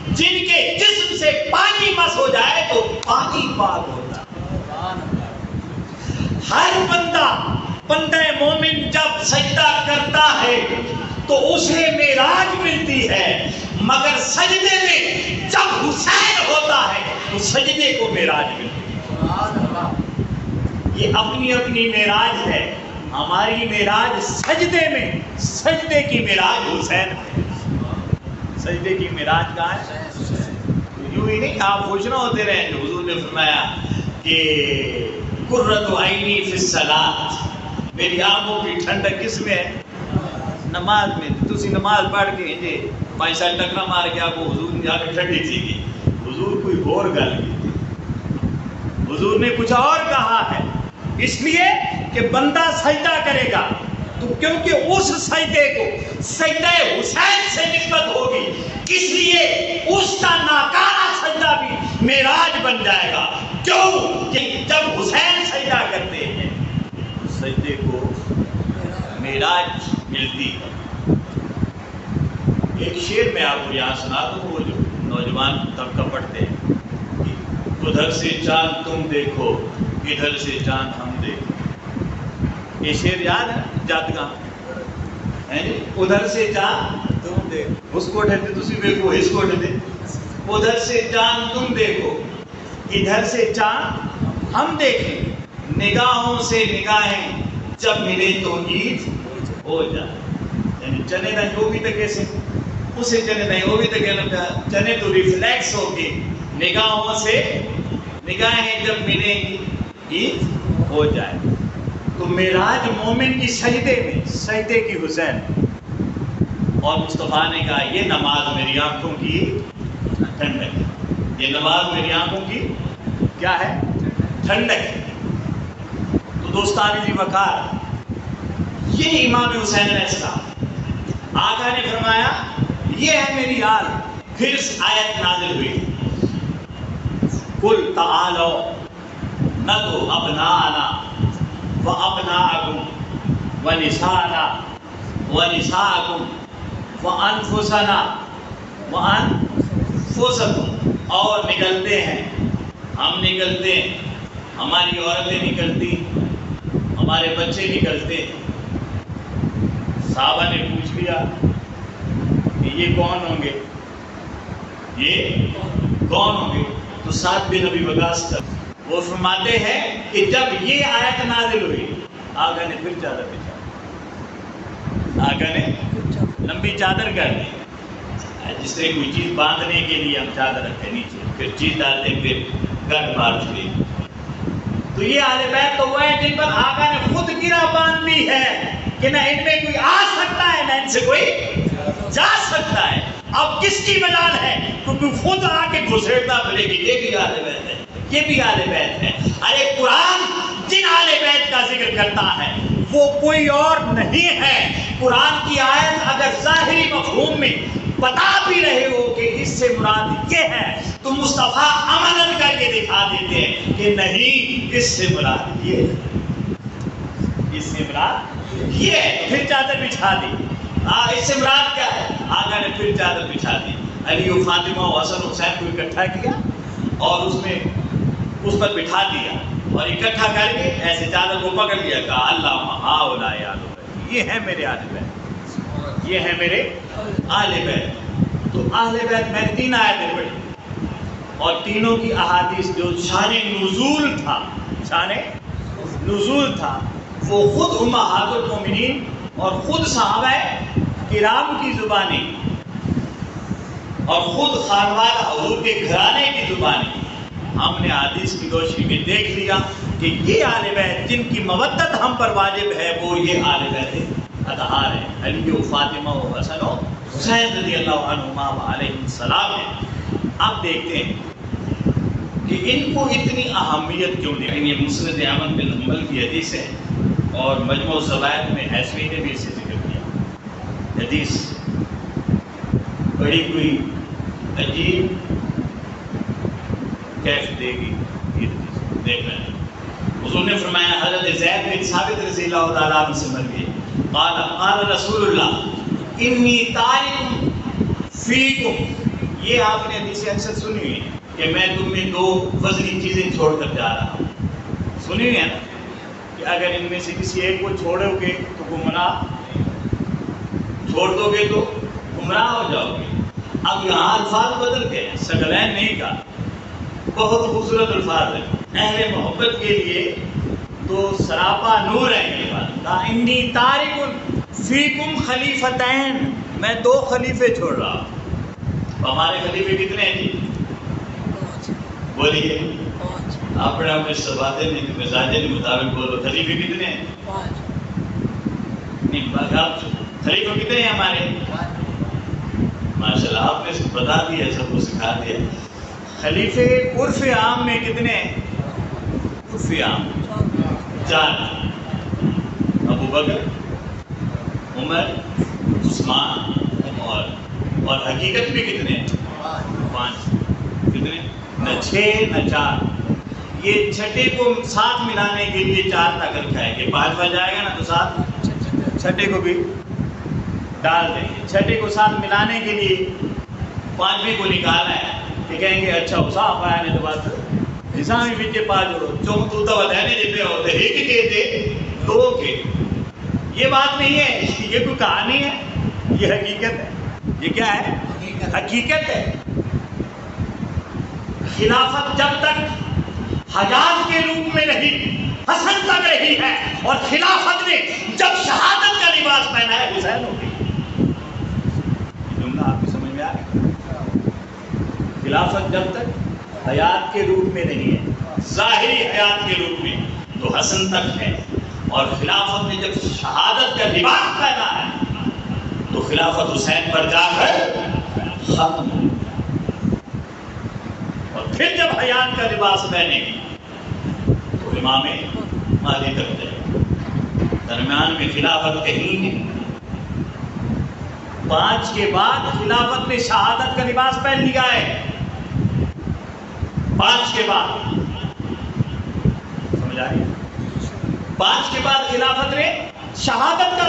جن کے جسم سے پانی مس ہو جائے تو پانی پاک ہوتا ہے۔ ہر بندہ مومن جب سجدہ کرتا ہے تو اسے معراج ملتی ہے، مگر سجدے میں جب حسین ہوتا ہے تو سجدے کو معراج ملتی ہے۔ یہ اپنی اپنی معراج ہے، ہماری معراج سجدے میں، سجدے کی معراج حسین ہے۔ سجدے کی معراج کہاں ہے؟ یوں ہی نہیں آپ خوش نہ ہوتے رہیں جو حضور نے فرمایا کہ قرۃ عینی فی الصلاۃ، میری آنکھوں کی ٹھنڈک کس میں ہے؟ نماز میں۔ تسی نماز پڑھ کے جی 5 سال ٹکرا مار کے آپ کو حضور نے آ کے ٹھنڈی سی گی، حضور کوئی اور گل کی، حضور نے کچھ اور کہا ہے، اس لیے کہ بندہ سجدہ کرے گا تو کیونکہ اس سجدے کو سجدہ حسین سے نسبت ہوگی، اس لیے اس کا ناکارہ سجدہ بھی معراج بن جائے گا۔ کیوں کہ جب حسین سجدہ کرتے ہیں سجدے کو معراج ملتی ہے۔ ایک شعر میں آپ کو یہاں سنا دوں، وہ جو نوجوان طبقہ پڑھتے ہیں، ادھر سے چاند تم دیکھو ادھر سے چاند ہم دیکھو، یہ شعر یاد ہے؟ جادگاں ادھر سے چاند تم دیکھو، اس کوٹھے تے تسی دیکھو، اس کوٹھے تے ادھر سے چاند تم دیکھو ادھر سے چاند ہم دیکھیں، نگاہوں سے نگاہیں جب ملے تو عید ہو جائے۔ یعنی چنے نہ جو بھی تک کیسے اسے چنے نہیں وہ بھی تک چنے تو ریفلیکس ہو کے نگاہوں سے نگاہیں جب ملیں گی عید ہو جائے۔ تو معراج مومن کی سجدے میں، سجدے کی حسین، اور مصطفیٰ نے کہا یہ نماز میری آنکھوں کی ٹھنڈک ہے، یہ نماز میری آنکھوں کی کیا ہے؟ ٹھنڈک ہے۔ تو دوستان جی وقار، یہ امام حسین علیہ السلام، آقا نے فرمایا یہ ہے میری آل۔ پھر آیت نازل ہوئی، قل تعالوا ندعو ابناءنا وابناءکم ونساءنا ونساءکم وانفسنا وانفسکم، اور نکلتے ہیں، ہم نکلتے ہیں، ہماری عورتیں نکلتی، ہمارے بچے نکلتے ہیں۔ صحابہ نے پوچھ لیا کہ یہ کون ہوں گے، یہ کون ہوں گے؟ تو سعد بن ابی وقاص تھا۔ وہ فرماتے ہیں کہ جب یہ آیت نازل ہوئی، آقا نے پھر چادر بچھا، آقا نے لمبی چادر کر دی، جس طرح کوئی چیز باندھنے کے لیے ہم چادر رکھتے نیچے، پھر چیز ڈالتے، پھر گرد مار چکے۔ تو یہ اہل بیت تو وہ ہیں جن پر آقا نے خود گرہ باندھ دی ہے کہ نہ ان میں کوئی آ سکتا ہے نہ ان سے کوئی جا سکتا ہے۔ اب کس کی مجال ہے؟ کیونکہ خود آ کے گھسیٹتا پھرے کہ یہ بھی اہل بیت ہے، یہ بھی اہل بیت ہے۔ ارے قرآن جن اہل بیت کا ذکر کرتا ہے وہ کوئی اور نہیں ہے۔ قرآن کی آیت اگر ظاہری مفہوم میں بتا بھی رہے ہو کہ اس سے مراد یہ ہے تو مصطفیٰ عملاً کر کے دکھا دیتے ہیں کہ نہیں، اس سے مراد یہ ہے، اس سے مراد یہ ہے۔ پھر چادر بچھا دی، اس سے مراد کیا ہے؟ آقا نے پھر چادر بچھا دی، علی و فاطمہ و حسن حسین کو اکٹھا کیا اور اس پر بٹھا دیا، اور اکٹھا کر کے ایسے چادر کو پکڑ لیا، کہا اللہم ہؤلاء آل بیت، یہ ہے میرے اہل بیت، یہ ہے میرے اہل بیت۔ تو اہل بیت میں 3 آیتیں پڑھی، اور تینوں کی احادیث جو شان نزول تھا، شان نزول تھا، وہ خود امہات المومنین اور خود صحابہ کرام کی زبانی اور خود خانوادہ حضور کے گھرانے کی زبانی ہم نے حدیث کی روشنی میں دیکھ لیا کہ یہ آل بیت جن کی مودت ہم پر واجب ہے وہ یہ آل بیت اطہار ہیں، علی و فاطمہ و حسن و حسین رضی اللہ عنہما و علیہ السلام ہیں۔ آپ دیکھتے ہیں کہ ان کو اتنی اہمیت کیوں دی؟ یہ مسند احمد بن حنبل کی حدیث ہے اور مجموع الزوائد میں حیثمی نے بھی اسے ذکر کیا۔ حدیث بڑی کوئی عجیب کیف دے گی یہ حدیث، دیکھ رہے ہیں۔ حضور نے فرمایا، حضرت زید بن ثابت رضی اللہ تعالیٰ عنہ سے مروی ہے، قال رسول اللہ انی تارک فیکم، یہ آپ نے حدیث اکثر سنی ہوئی ہے کہ میں تم میں دو وزنی چیزیں چھوڑ کر جا رہا ہوں، سنی ہوئی ہے نا کہ اگر ان میں سے کسی ایک کو چھوڑو گے تو گمراہ، چھوڑ دو گے تو گمراہ ہو جاؤ گے۔ اب یہاں الفاظ بدل گئے، ثقلین نہیں کہا، بہت خوبصورت الفاظ ہے اہل محبت کے لیے تو سراپا نور ہے یہ بات۔ کہا انی تارک فیکم خلیفتین، میں دو خلیفے چھوڑ رہا ہوں۔ ہمارے خلیفے کتنے ہیں جی؟ بولیے، اپنے اپنے سبادے مزاجے کے مطابق بولو، خلیفے کتنے ہیں؟ خلیفے کتنے ہیں ہمارے؟ ماشاءاللہ آپ نے بتا دیا، سب کو سکھا دیا۔ خلیفے عرف عام میں کتنے ہیں؟ عرف عام 4، ابو بکر، عمر، عثمان اور حقیقت میں کتنے ہیں؟ 5۔ کتنے؟ نہ 6 نہ 4۔ یہ چھٹے کو ساتھ ملانے کے لیے 4 تک رکھا ہے کہ 5 جائے گا نا تو ساتھ چھٹے کو بھی ڈال دیں گے۔ چھٹے کو ساتھ ملانے کے لیے 5ویں کو نکالا ہے کہ کہیں گے اچھا صاف آیا نے تو بات نظامی بچے 5 جوڑو چون تو تو بدھانے جتنے ہوتے ایک کے تھے 2 کے۔ یہ بات نہیں ہے، یہ کوئی کہانی ہے، یہ حقیقت ہے۔ یہ کیا ہے؟ حقیقت ہے۔ خلافت جب تک حیات کے روپ میں رہی، حسن تک رہی ہے، اور خلافت نے جب شہادت کا لباس پہنا ہے حسین ہو گئی۔ جملہ آپ کی سمجھ میں آ گیا؟ خلافت جب تک حیات کے روپ میں نہیں ہے، ظاہری حیات کے روپ میں، تو حسن تک ہے، اور خلافت نے جب شہادت کا لباس پہنا ہے تو خلافت حسین پر جا کر ختم ہو۔ اور پھر جب حیات کا لباس پہنے گی تو امام مہدی تک جائے، درمیان میں خلافت کہیں نہیں۔ 5 کے بعد خلافت نے شہادت کا لباس پہن لیا ہے، 5 کے بعد، سمجھ آ رہی ہے؟ 5 کے بعد خلافت نے شہادت کا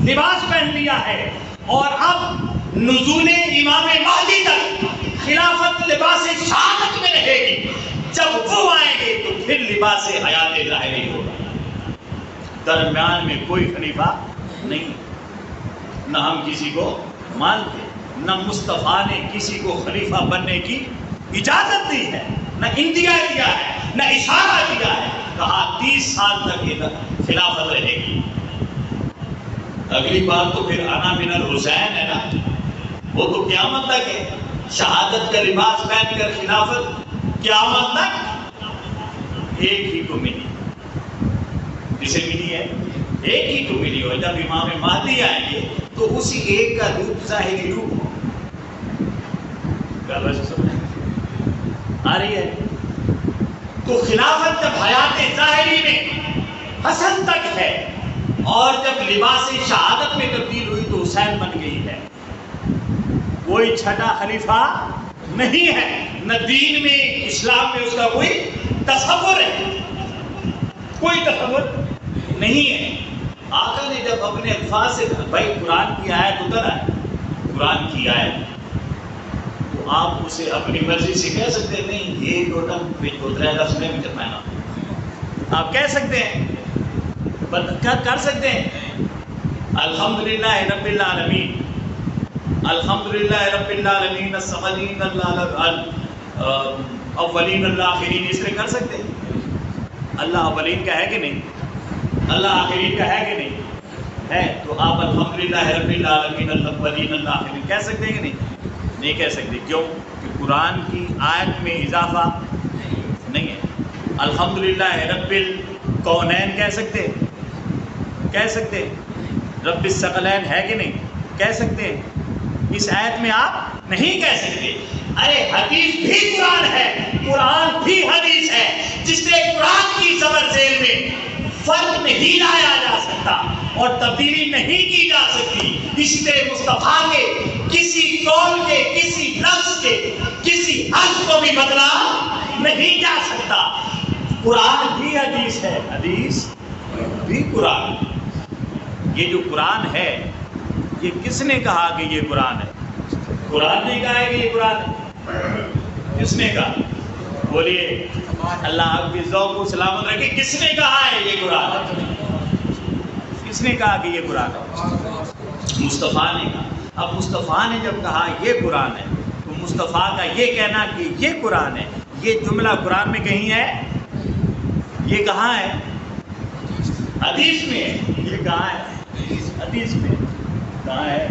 لباس پہن لیا ہے، اور اب نزول امام مہدی تک خلافت لباس شہادت میں رہے گی۔ جب وہ آئیں گے تو پھر لباس حیات ظاہری ہوگا۔ درمیان میں کوئی خلیفہ نہیں، نہ ہم کسی کو مانتے، نہ مصطفیٰ نے کسی کو خلیفہ بننے کی اجازت دی ہے، نہ اندیا دیا ہے، نہ اشارہ دیا ہے۔ کہا 30 سال تک یہ خلافت رہے گی۔ اگلی بات تو پھر انا من الحسین ہے نا، وہ تو قیامت تک ہے۔ شہادت کا لباس پہن کر خلافت قیامت تک ایک ہی کو ملی۔ کسے ملی ہے؟ ایک ہی کو ملی ہو۔ جب امام مہدی آئیں گے تو اسی ایک کا روپ ظاہری روپ آ رہی ہے۔ تو خلافت جب حیات ظاہری میں حسن تک ہے، اور جب لباس شہادت میں تبدیل ہوئی تو حسین بن گئی ہے۔ کوئی چھٹا خلیفہ نہیں ہے، نہ دین میں اسلام میں اس کا کوئی تصور ہے، کوئی تصور نہیں ہے۔ آقا نے جب اپنے الفاظ سے بھائی قرآن کی آیت اتر آئے، قرآن کی آیت، تو آپ اسے اپنی مرضی سے کہہ سکتے ہیں نہیں یہ ٹوٹم اترا ہے لفظ میں بھی پہنا، آپ کہہ سکتے ہیں، کر سکتے ہیں الحمدللہ رب العالمین، الحمدللہ رب العالمین الصمدین الاولین الآخرین، اس میں کر سکتے ہیں؟ اللہ اولین کا ہے کہ نہیں؟ اللہ آخرین کا ہے کہ نہیں ہے؟ تو آپ الحمدللہ رب العالمین الاولین الآخرین کہہ سکتے ہیں کہ نہیں؟ نہیں کہہ سکتے۔ کیوں؟ کہ قرآن کی آیت میں اضافہ نہیں ہے۔ الحمدللہ رب الکونین کہہ سکتے رب الثقلین ہے کہ نہیں کہہ سکتے ہیں؟ اس آیت میں آپ نہیں کہہ سکتے. ارے حدیث بھی قرآن ہے، قرآن بھی حدیث ہے، جس سے قرآن کی زبر ذیل میں فرق نہیں لایا جا سکتا اور تبدیلی نہیں کی جا سکتی. اسی طرح مصطفیٰ کے کسی قول کے، کسی لفظ کے، کسی حرف کو بھی بدلا نہیں جا سکتا. قرآن بھی حدیث ہے، حدیث بھی قرآن. یہ جو قرآن ہے یہ کس نے کہا کہ یہ قرآن ہے؟ قرآن نے کہا ہے کہ یہ قرآن ہے. کس نے کہا؟ بولیے. اللہ آپ کی ذوق کو سلامت رکھے. کس نے کہا ہے یہ قرآن ہے؟ کس نے کہا کہ یہ قرآن ہے؟ مصطفیٰ نے کہا. اب مصطفیٰ نے جب کہا یہ قرآن ہے تو مصطفیٰ کا یہ کہنا کہ یہ قرآن ہے، یہ جملہ قرآن میں کہیں ہے؟ یہ کہاں ہے؟ حدیث میں ہے. یہ کہاں ہے؟ حدیث میں. کہاں ہے؟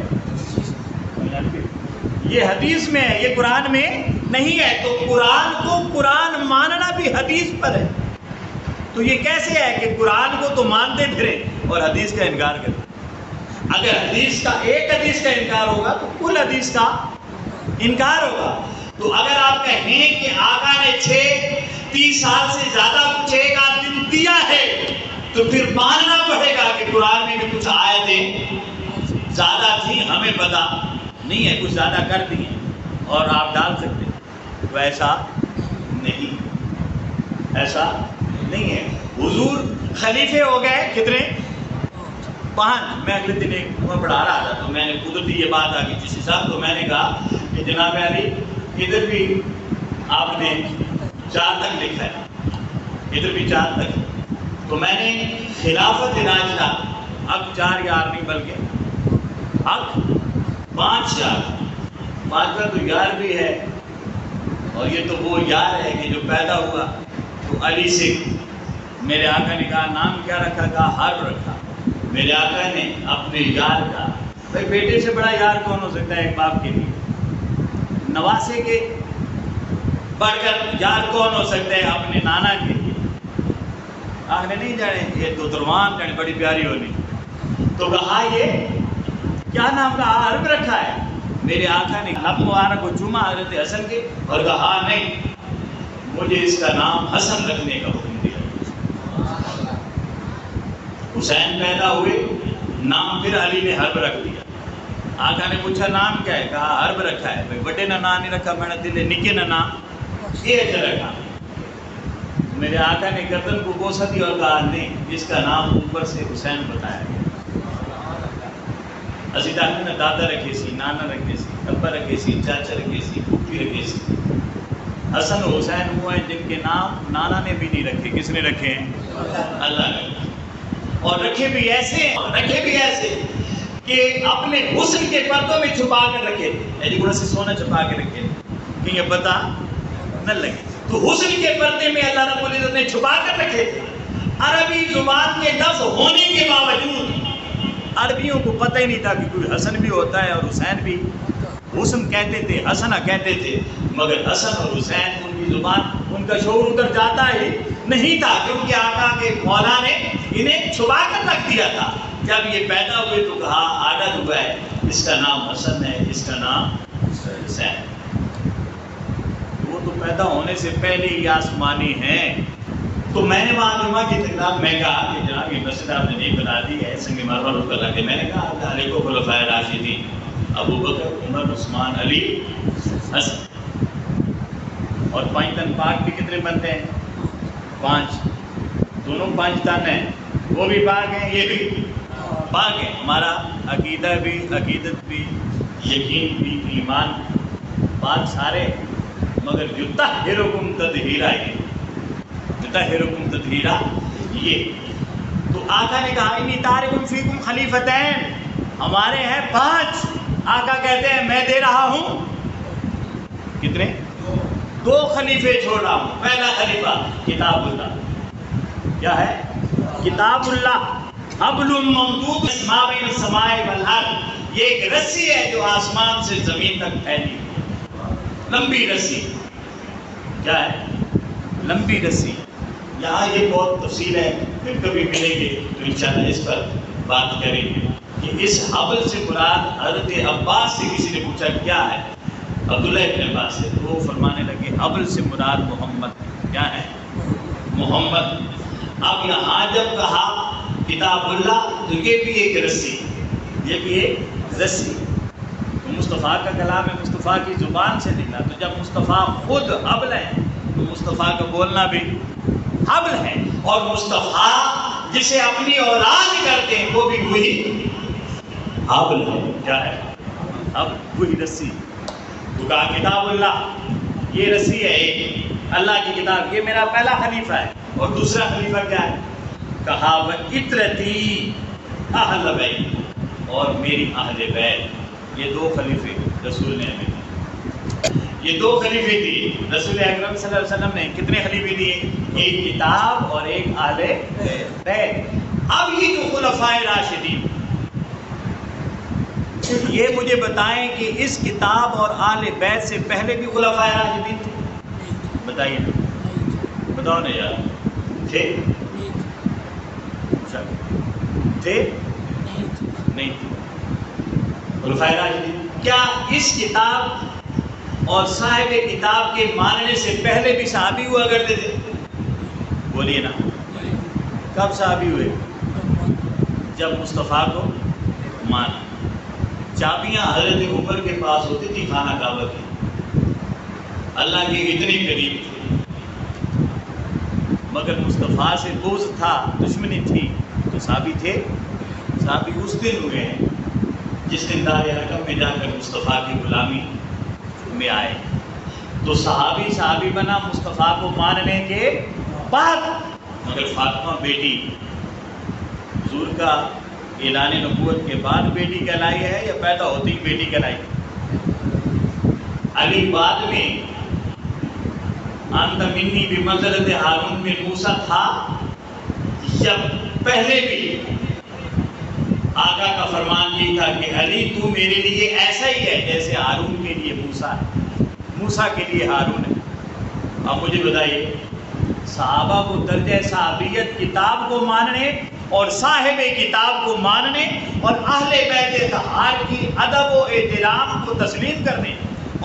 یہ حدیث میں ہے، یہ قرآن میں نہیں ہے. تو قرآن کو قرآن ماننا بھی حدیث پر ہے. تو یہ کیسے ہے کہ قرآن کو تو مانتے پھریں اور حدیث کا انکار کریں؟ اگر حدیث کا ایک حدیث کا انکار ہوگا تو کل حدیث کا انکار ہوگا. تو اگر آپ کہیں کہ آقا نے 30 سال سے زیادہ کچھ ایک آدھ دن دیا ہے تو پھر ماننا پڑے گا کہ قرآن میں بھی کچھ آیتیں زیادہ تھیں، ہمیں پتہ نہیں ہے، کچھ زیادہ کر دی ہیں اور آپ ڈال سکتے ہیں. تو ایسا نہیں ہے. حضور خلیفے ہو گئے کتنے؟ 5. میں اگلے دن ایک پڑھا رہا تھا تو میں نے قدرتی یہ بات آ گئی جس حساب تو میں نے کہا کہ جناب علی ادھر بھی آپ نے 4 تک لکھا ہے، ادھر بھی 4 تک. تو میں نے خلافت راجدہ اب 4 یار نہیں بلکہ اب 5 یار. 5واں تو یار بھی ہے اور یہ تو وہ یار ہے کہ جو پیدا ہوا تو علی سے. میرے آقا نے کہا نام کیا رکھا؟ کہا حرب رکھا. میرے آقا نے اپنے یار کا، بھائی بیٹے سے بڑا یار کون ہو سکتا ہے ایک باپ کے لیے؟ نواسے کے بڑھ کر یار کون ہو سکتا ہے اپنے نانا کے لیے؟ آپ نے نہیں جانے یہ تو دروان کرنے بڑی پیاری ہونی. تو کہا یہ کیا نام کا حرب رکھا ہے؟ میرے آقا نے لب مبارک کو چوما حضرت حسن کے اور کہا نہیں، مجھے اس کا نام حسن رکھنے کا حکم دیا. حسین پیدا ہوئے، نام پھر علی نے حرب رکھ دیا. آقا نے پوچھا نام کیا ہے؟ کہا حرب رکھا ہے. بھائی بڑے نہ نام نہیں رکھا، میں نے دل نکے نہ نام یہ اچھا رکھا. میرے آقا نے گردن کو بوسہ دیا اور کہا نہیں، اس کا نام اوپر سے حسین بتایا گیا. اسی طرح نے دادا رکھے سی، نانا رکھے سی، ابا رکھے سی، چاچا رکھے سی، پھوپھی رکھے سی. حسن و حسین وہ ہیں جن کے نام نانا نے بھی نہیں رکھے. کس نے رکھے ہیں؟ اللہ نے. اور رکھے بھی ایسے کہ اپنے حسن کے پردوں میں چھپا کر رکھے، یعنی گوڑا سے سونا چھپا کے رکھے کہ یہ پتہ نہ لگے. تو حسن کے پردے میں اللہ رب العزت نے چھپا کر رکھے تھے. عربی زبان کے لفظ ہونے کے باوجود عربیوں کو پتہ ہی نہیں تھا کہ کوئی حسن بھی ہوتا ہے اور حسین بھی. حسن کہتے تھے، حسنہ کہتے تھے، مگر حسن اور حسین ان کی زبان، ان کا شعور اتر جاتا ہی نہیں تھا کیونکہ آقا کے مولا نے انہیں چھپا کر رکھ دیا تھا. جب یہ پیدا ہوئے تو کہا عادت ہوا ہے اس کا نام حسن ہے، اس کا نام حسین. وہ تو پیدا ہونے سے پہلے ہی آسمانی ہیں. تو میں نے وہاں جمعہ کی تقریب میں کہا کہ جناب یہ مسجد آپ نے نہیں بنا دی ہے سنگ مرمر اس کا لگے. میں نے کہا علی کو خلفائے راشدین ابو بکر، عمر، عثمان، علی، حسن. اور 5 تن پاک بھی کتنے بنتے ہیں؟ 5. دونوں 5 تن ہیں، وہ بھی پاک ہیں، یہ بھی پاک ہیں. ہمارا عقیدہ بھی، عقیدت بھی، یقین بھی، ایمان پاک سارے. مگر یطہرکم تطہیرا، یطہرکم تطہیرا یہ. تو آقا نے کہا انی تارکم فیکم خلیفتین، ہمارے ہیں 5. آقا کہتے ہیں میں دے رہا ہوں کتنے؟ 2 خلیفے چھوڑ رہا ہوں. پہلا خلیفہ کتاب اللہ. کیا ہے؟ کتاب اللہ. حبل ممدود ما بین السماء والارض، یہ ایک رسی ہے جو آسمان سے زمین تک پھیلی، لمبی رسی. کیا ہے؟ لمبی رسی. یہاں یہ بہت تفصیل ہے، پھر کبھی ملیں گے تو انشاءاللہ اس پر بات کریں گے کہ اس حبل سے مراد حضرت عباس سے کسی نے پوچھا کیا ہے، عبداللہ ابن عباس سے، تو وہ فرمانے لگے حبل سے مراد محمد کیا ہے، محمد۔ اب یہاں جب کہا کتاب اللہ تو یہ بھی ایک رسی، یہ بھی ایک رسی، تو مصطفیٰ کا کلام ہے، مصطفیٰ کی زبان سے نکلا، تو جب مصطفیٰ خود حبل ہے تو مصطفیٰ کا بولنا بھی حبل ہے، اور مصطفیٰ جسے اپنی اولاد کرتے ہیں وہ بھی وہی حبل ہے، کیا ہے، اب وہی رسی۔ تو کہا کتاب اللہ یہ رسی ہے، ایک اللہ کی کتاب، یہ میرا پہلا خلیفہ ہے، اور دوسرا خلیفہ کیا ہے، کہا وَإِتْرَتِي اہل بیت، اور میری اہل بیت، یہ دو خلیفے رسول نے ہمیں دیے، یہ دو خلیفے دیے رسول اکرم صلی اللہ علیہ وسلم نے، کتنے خلیفے دیے، ایک کتاب اور ایک اہل بیت۔ اب یہ جو خلفائے راشدین، یہ مجھے بتائیں کہ اس کتاب اور اہل بیت سے پہلے بھی خلفائے راشدین تھے، بتائیے نا، بتاؤ نا یار، تھے تھے نہیں تھے خلفائے راشدین؟ کیا اس کتاب اور صاحب کتاب کے ماننے سے پہلے بھی صحابی ہوا کرتے تھے؟ بولیے نا، کب صحابی ہوئے؟ جب مصطفیٰ کو مانا۔ چابیاں حضرت عمر کے پاس ہوتی تھی خانہ کعبہ کی، اللہ کے اتنے قریب تھے، مگر مصطفیٰ سے بغض تھا، دشمنی تھی، تو صحابی تھے؟ صحابی اس دن ہوئے ہیں جس دن دار حرکم میں جا کر مصطفیٰ کی غلامی میں آئے، تو صحابی بنا مصطفیٰ کو ماننے کے بعد، مگر فاطمہ بیٹی حضور کا اعلان نبوت کے بعد بیٹی کہلائی ہے یا پیدا ہوتی بیٹی کہلائی؟ علی بعد میں انت منی بمنزلت ہارون میں موسیٰ تھا، یا پہلے بھی آقا کا فرمان یہ تھا کہ علی تو میرے لیے ایسا ہی ہے جیسے ہارون کے لیے موسیٰ ہے، موسیٰ کے لیے ہارون ہے؟ اب مجھے بتائیے، صحابہ کو درجہ صحابیت کتاب کو ماننے اور صاحب کتاب کو ماننے اور اہل بیت طہار کی ادب و احترام کو تسلیم کرنے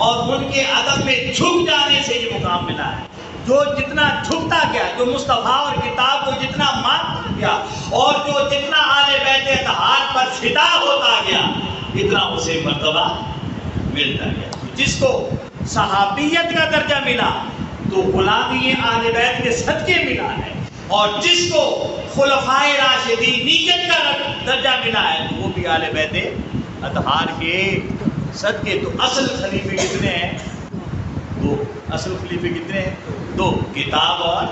اور ان کے ادب میں جھک جانے سے یہ مقام ملا ہے۔ جو جتنا جھکتا گیا، جو مصطفیٰ اور کتاب کو جتنا مانتا گیا، اور جو جتنا اہل بیت طہار پر فدا ہوتا گیا، اتنا اسے مرتبہ ملتا گیا۔ جس کو صحابیت کا درجہ ملا تو غلامی اہل بیت کے صدقے ملا ہے، اور جس کو خلفائے راشدینیت کا درجہ ملا ہے تو وہ بھی اہل بیت اطہار کے صدقے۔ تو اصل خلیفے کتنے ہیں؟ دو۔ اصل خلیفے کتنے ہیں؟ دو، کتاب اور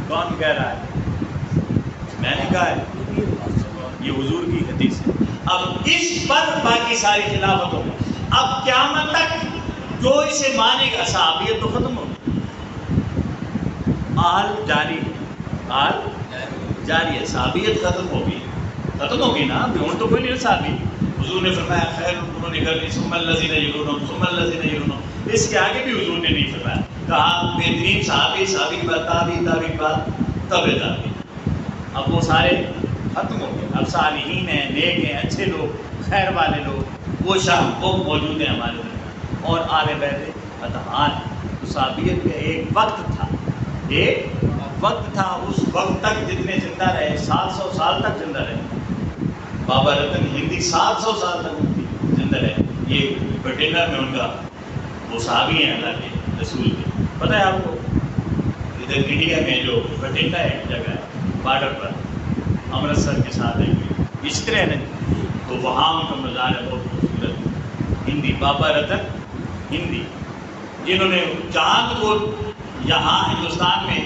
کون کہہ رہا ہے؟ میں نے کہا ہے، یہ حضور کی حدیث ہے۔ اب اس پر باقی ساری خلافتوں میں اب قیامت تک جو اسے مانے گا، صحابیت تو ختم ہوگی، آل جاری ہے، آل جاری ہے، صحابیت ختم ہوگی نا، بیون تو کوئی نہیں صحابی۔ حضور نے فرمایا خیر القرون قرنی ثم الذین یلونہم ثم الذین یلونہم، اس کے آگے بھی حضور نے نہیں فرمایا، کہا بہترین صحابی کے بعد تابعی کے بعد تبع تابعی۔ اب وہ سارے ختم ہو گئے، اب صالحین ہیں، نیک ہیں، اچھے لوگ، خیر والے لوگ، وہ شاہ وہ موجود ہیں ہمارے میں، اور آل بیت اطہار۔ صحابیت کا ایک وقت تھا، اس وقت تک جتنے زندہ رہے، 700 سال تک زندہ رہے، بابا رتن ہندی 700 سال تک زندہ رہے۔ یہ بٹیلا میں ان کا وہ صحابی ہیں اللہ کے رسول کے، پتہ ہے آپ کو؟ ادھر انڈیا میں جو بٹیلا ایک جگہ ہے بارڈر پر، امرتسر کے ساتھ ایک اس طرح ہے، تو وہاں ان کا مزار ہے بہت خوبصورت، ہندی، بابا رتن ہندی، جنہوں نے چاند کو یہاں ہندوستان میں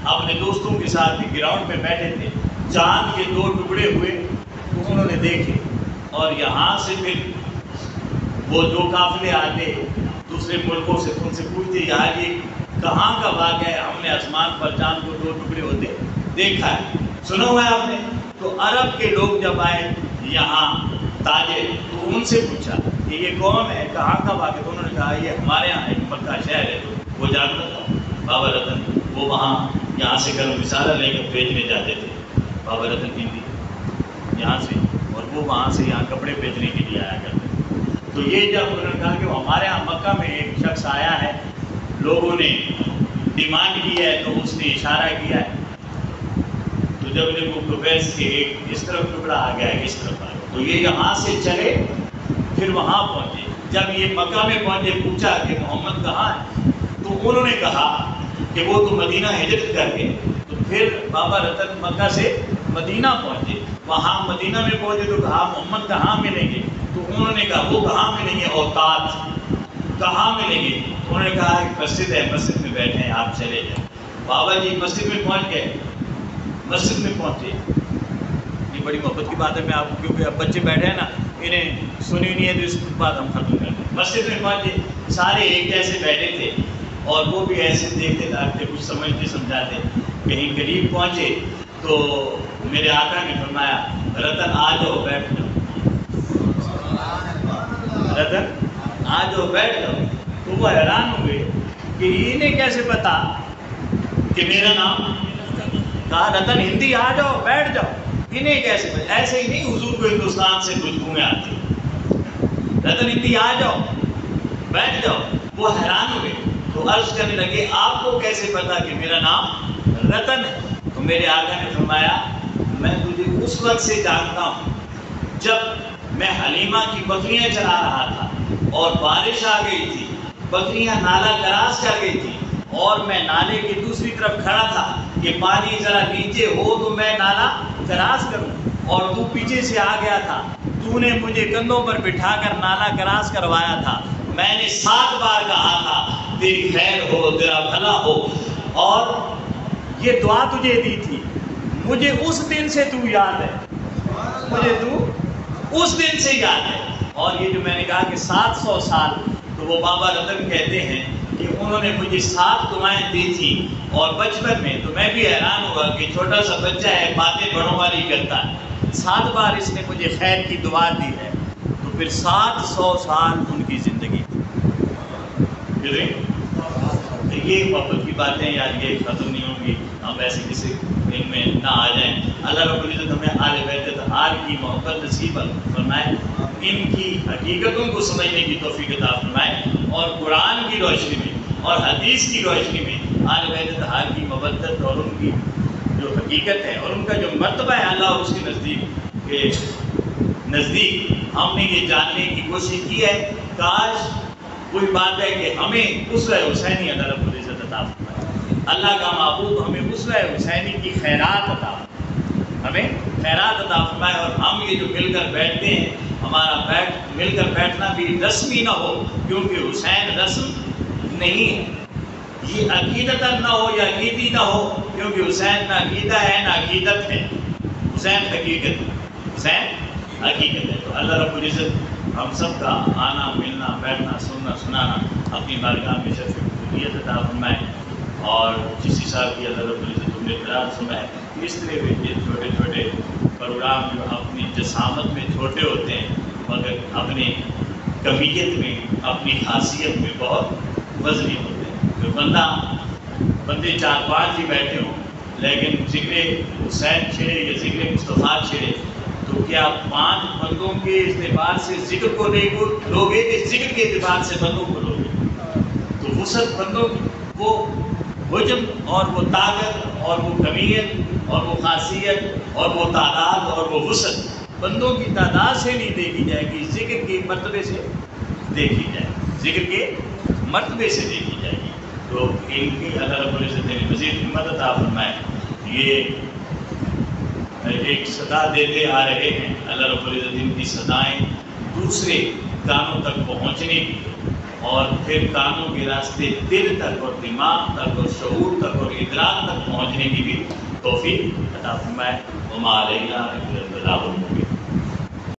اپنے دوستوں کے ساتھ گراؤنڈ میں بیٹھے تھے، چاند کے 2 ٹکڑے ہوئے تو انہوں نے دیکھے، اور یہاں سے پھر وہ جو قافلے آتے دوسرے ملکوں سے ان سے پوچھتے یار یہ کہاں کا واقعہ ہے، ہم نے آسمان پر چاند کو 2 ٹکڑے ہوتے دیکھا ہے، سنا ہوا ہے آپ نے؟ تو عرب کے لوگ جب آئے یہاں تاجر، تو ان سے پوچھا کہ یہ کون ہے، کہاں کا واقعہ؟ تو انہوں نے کہا یہ ہمارے یہاں ایک مکہ شہر ہے، وہ جانتا تھا بابا رتن۔ وہ وہاں یہاں سے گرم مسالہ لے کر بیچنے جاتے تھے بابا رتن ہندی یہاں سے، اور وہ وہاں سے یہاں کپڑے بیچنے کے لیے آیا کرتے تھے۔ تو یہ جب انہوں نے کہا کہ ہمارے یہاں مکہ میں ایک شخص آیا ہے، لوگوں نے ڈیمانڈ کی ہے تو اس نے اشارہ کیا ہے، تو جب انہیں وہ پروفیس سے ایک اس طرف ٹکڑا آ گیا ہے، اس طرف آ گیا، تو یہ یہاں سے چلے پھر وہاں پہنچے۔ جب یہ مکہ میں پہنچے پوچھا کہ محمد کہاں ہے، تو انہوں نے کہا کہ وہ تو مدینہ ہجرت کر کے، تو پھر بابا رتن مکہ سے مدینہ پہنچے، وہاں مدینہ میں پہنچے تو کہا محمد کہاں ملیں گے، تو انہوں نے کہا وہ کہاں ملیں گے، اوتاد کہاں ملیں گے، تو انہوں نے کہا ایک مسجد ہے، مسجد میں بیٹھے ہیں، آپ چلے جائیں۔ بابا جی مسجد میں پہنچ گئے، مسجد میں پہنچے، یہ بڑی محبت کی بات ہے، میں آپ کو کیونکہ اب بچے بیٹھے ہیں نا، انہیں سنی نہیں ہے تو اس بات ہم ختم کر دیں۔ مسجد میں پہنچے، سارے ایک جیسے بیٹھے تھے اور وہ بھی ایسے دیکھتے داکھتے کچھ سمجھتے سمجھاتے، کہیں قریب پہنچے تو میرے آقا نے فرمایا رتن آ جاؤ بیٹھ جاؤ، رتن آ جاؤ بیٹھ جاؤ۔ تو وہ حیران ہوئے کہ انہیں کیسے پتا کہ میرا نام، کہا رتن ہندی آ جاؤ بیٹھ جاؤ، انہیں کیسے پتا؟ ایسے ہی نہیں حضور کو ہندوستان سے خوشبوئیں آتی، رتن ہندی آ جاؤ بیٹھ جاؤ۔ وہ حیران ہوئے تو عرض کرنے لگے آپ کو کیسے پتا کہ میرا نام رتن ہے؟ تو میرے آقا نے فرمایا میں تجھے اس وقت سے جانتا ہوں جب میں حلیمہ کی بکریاں چلا رہا تھا اور بارش آ گئی تھی، بکریاں نالا کراس کر گئی تھی اور میں نالے کی دوسری طرف کھڑا تھا کہ پانی ذرا نیچے ہو تو میں نالا کراس کروں، اور تو پیچھے سے آ گیا تھا، تو نے مجھے کندھوں پر بٹھا کر نالا کراس کروایا تھا، میں نے 7 بار کہا تھا تیری خیر ہو، تیرا بھلا ہو، اور یہ دعا تجھے دی تھی، مجھے اس دن سے تو یاد ہے، مجھے تو اس دن سے یاد ہے۔ اور یہ جو میں نے کہا کہ 700 سال، تو وہ بابا رتن کہتے ہیں کہ انہوں نے مجھے 7 دعائیں دی تھی، اور بچپن میں تو میں بھی حیران ہوا کہ چھوٹا سا بچہ ہے، باتیں بڑوں والی کرتا ہے، 7 بار اس نے مجھے خیر کی دعا دی ہے، تو پھر 700 سال ان کی زندگی تھی۔ یہ محبت کی باتیں یار یہ ختم نہیں ہوں گی، ہم ایسے کسی دن میں نہ آ جائیں۔ اللہ رب العزت ہمیں آل بیت اطہار کی محبت نصیب فرمائے، ان کی حقیقتوں کو سمجھنے کی توفیق عطا فرمائے، اور قرآن کی روشنی میں اور حدیث کی روشنی میں آل بیت اطہار کی محبت اور ان کی جو حقیقت ہے اور ان کا جو مرتبہ ہے اللہ اور اس کے نزدیک ہم نے یہ جاننے کی کوشش کی ہے۔ کاش وہی بات ہے کہ ہمیں اسوہ حسینی اللہ رب العزت عطا فرمائے، اللہ کا محبوب ہمیں اسوہ حسینی کی خیرات عطا فرمائے، ہمیں خیرات عطا فرمائے، اور ہم یہ جو مل کر بیٹھتے ہیں ہمارا مل کر بیٹھنا بھی رسمی نہ ہو، کیونکہ حسین رسم نہیں ہے، یہ عقیدتاً نہ ہو یا عقیدی نہ ہو، کیونکہ حسین نہ عقیدہ ہے نہ عقیدت ہے، حسین حقیقت ہے، حسین حقیقت ہے۔ تو اللہ رب العزت ہم سب کا آنا ملنا بیٹھنا سننا سنانا اپنی بارگاہ میں شرف قبولیت عطا فرمائے، اور جس حساب کی اللہ رب العزت تم نے قرار سنائے، اس طرح بھی یہ چھوٹے چھوٹے پروگرام جو اپنی جسامت میں چھوٹے ہوتے ہیں مگر اپنی کمیت میں اپنی خاصیت میں بہت وزنی ہوتے ہیں۔ جو بندے 4-5 ہی بیٹھے ہوں لیکن ذکر حسین چھڑے یا ذکر مصطفیٰ چھڑے، تو کیا 5 بندوں کے اعتبار سے ذکر کو نہیں لوگے کہ ذکر کے اعتبار سے بندوں کو لوگے؟ تو وسعت بندوں وہ حجم اور وہ طاقت اور وہ کمیت اور وہ خاصیت اور وہ تعداد اور وہ وسعت بندوں کی تعداد سے نہیں دیکھی جائے گی، ذکر کے مرتبے سے دیکھی جائے گی، ذکر کے مرتبے سے دیکھی جائے گی۔ تو ان کی اللہ رب العزت نے مزید ہمت عطا فرمائے۔ یہ ایک صدا دیتے آ رہے ہیں، اللہ رب العزت ان کی صدائیں دوسرے کانوں تک پہنچنے کی اور پھر کانوں کے راستے دل تک اور دماغ تک اور شعور تک اور ادراک تک پہنچنے کی بھی توفیق عطا فرمائے۔ وما علینا الا البلاغ المبین۔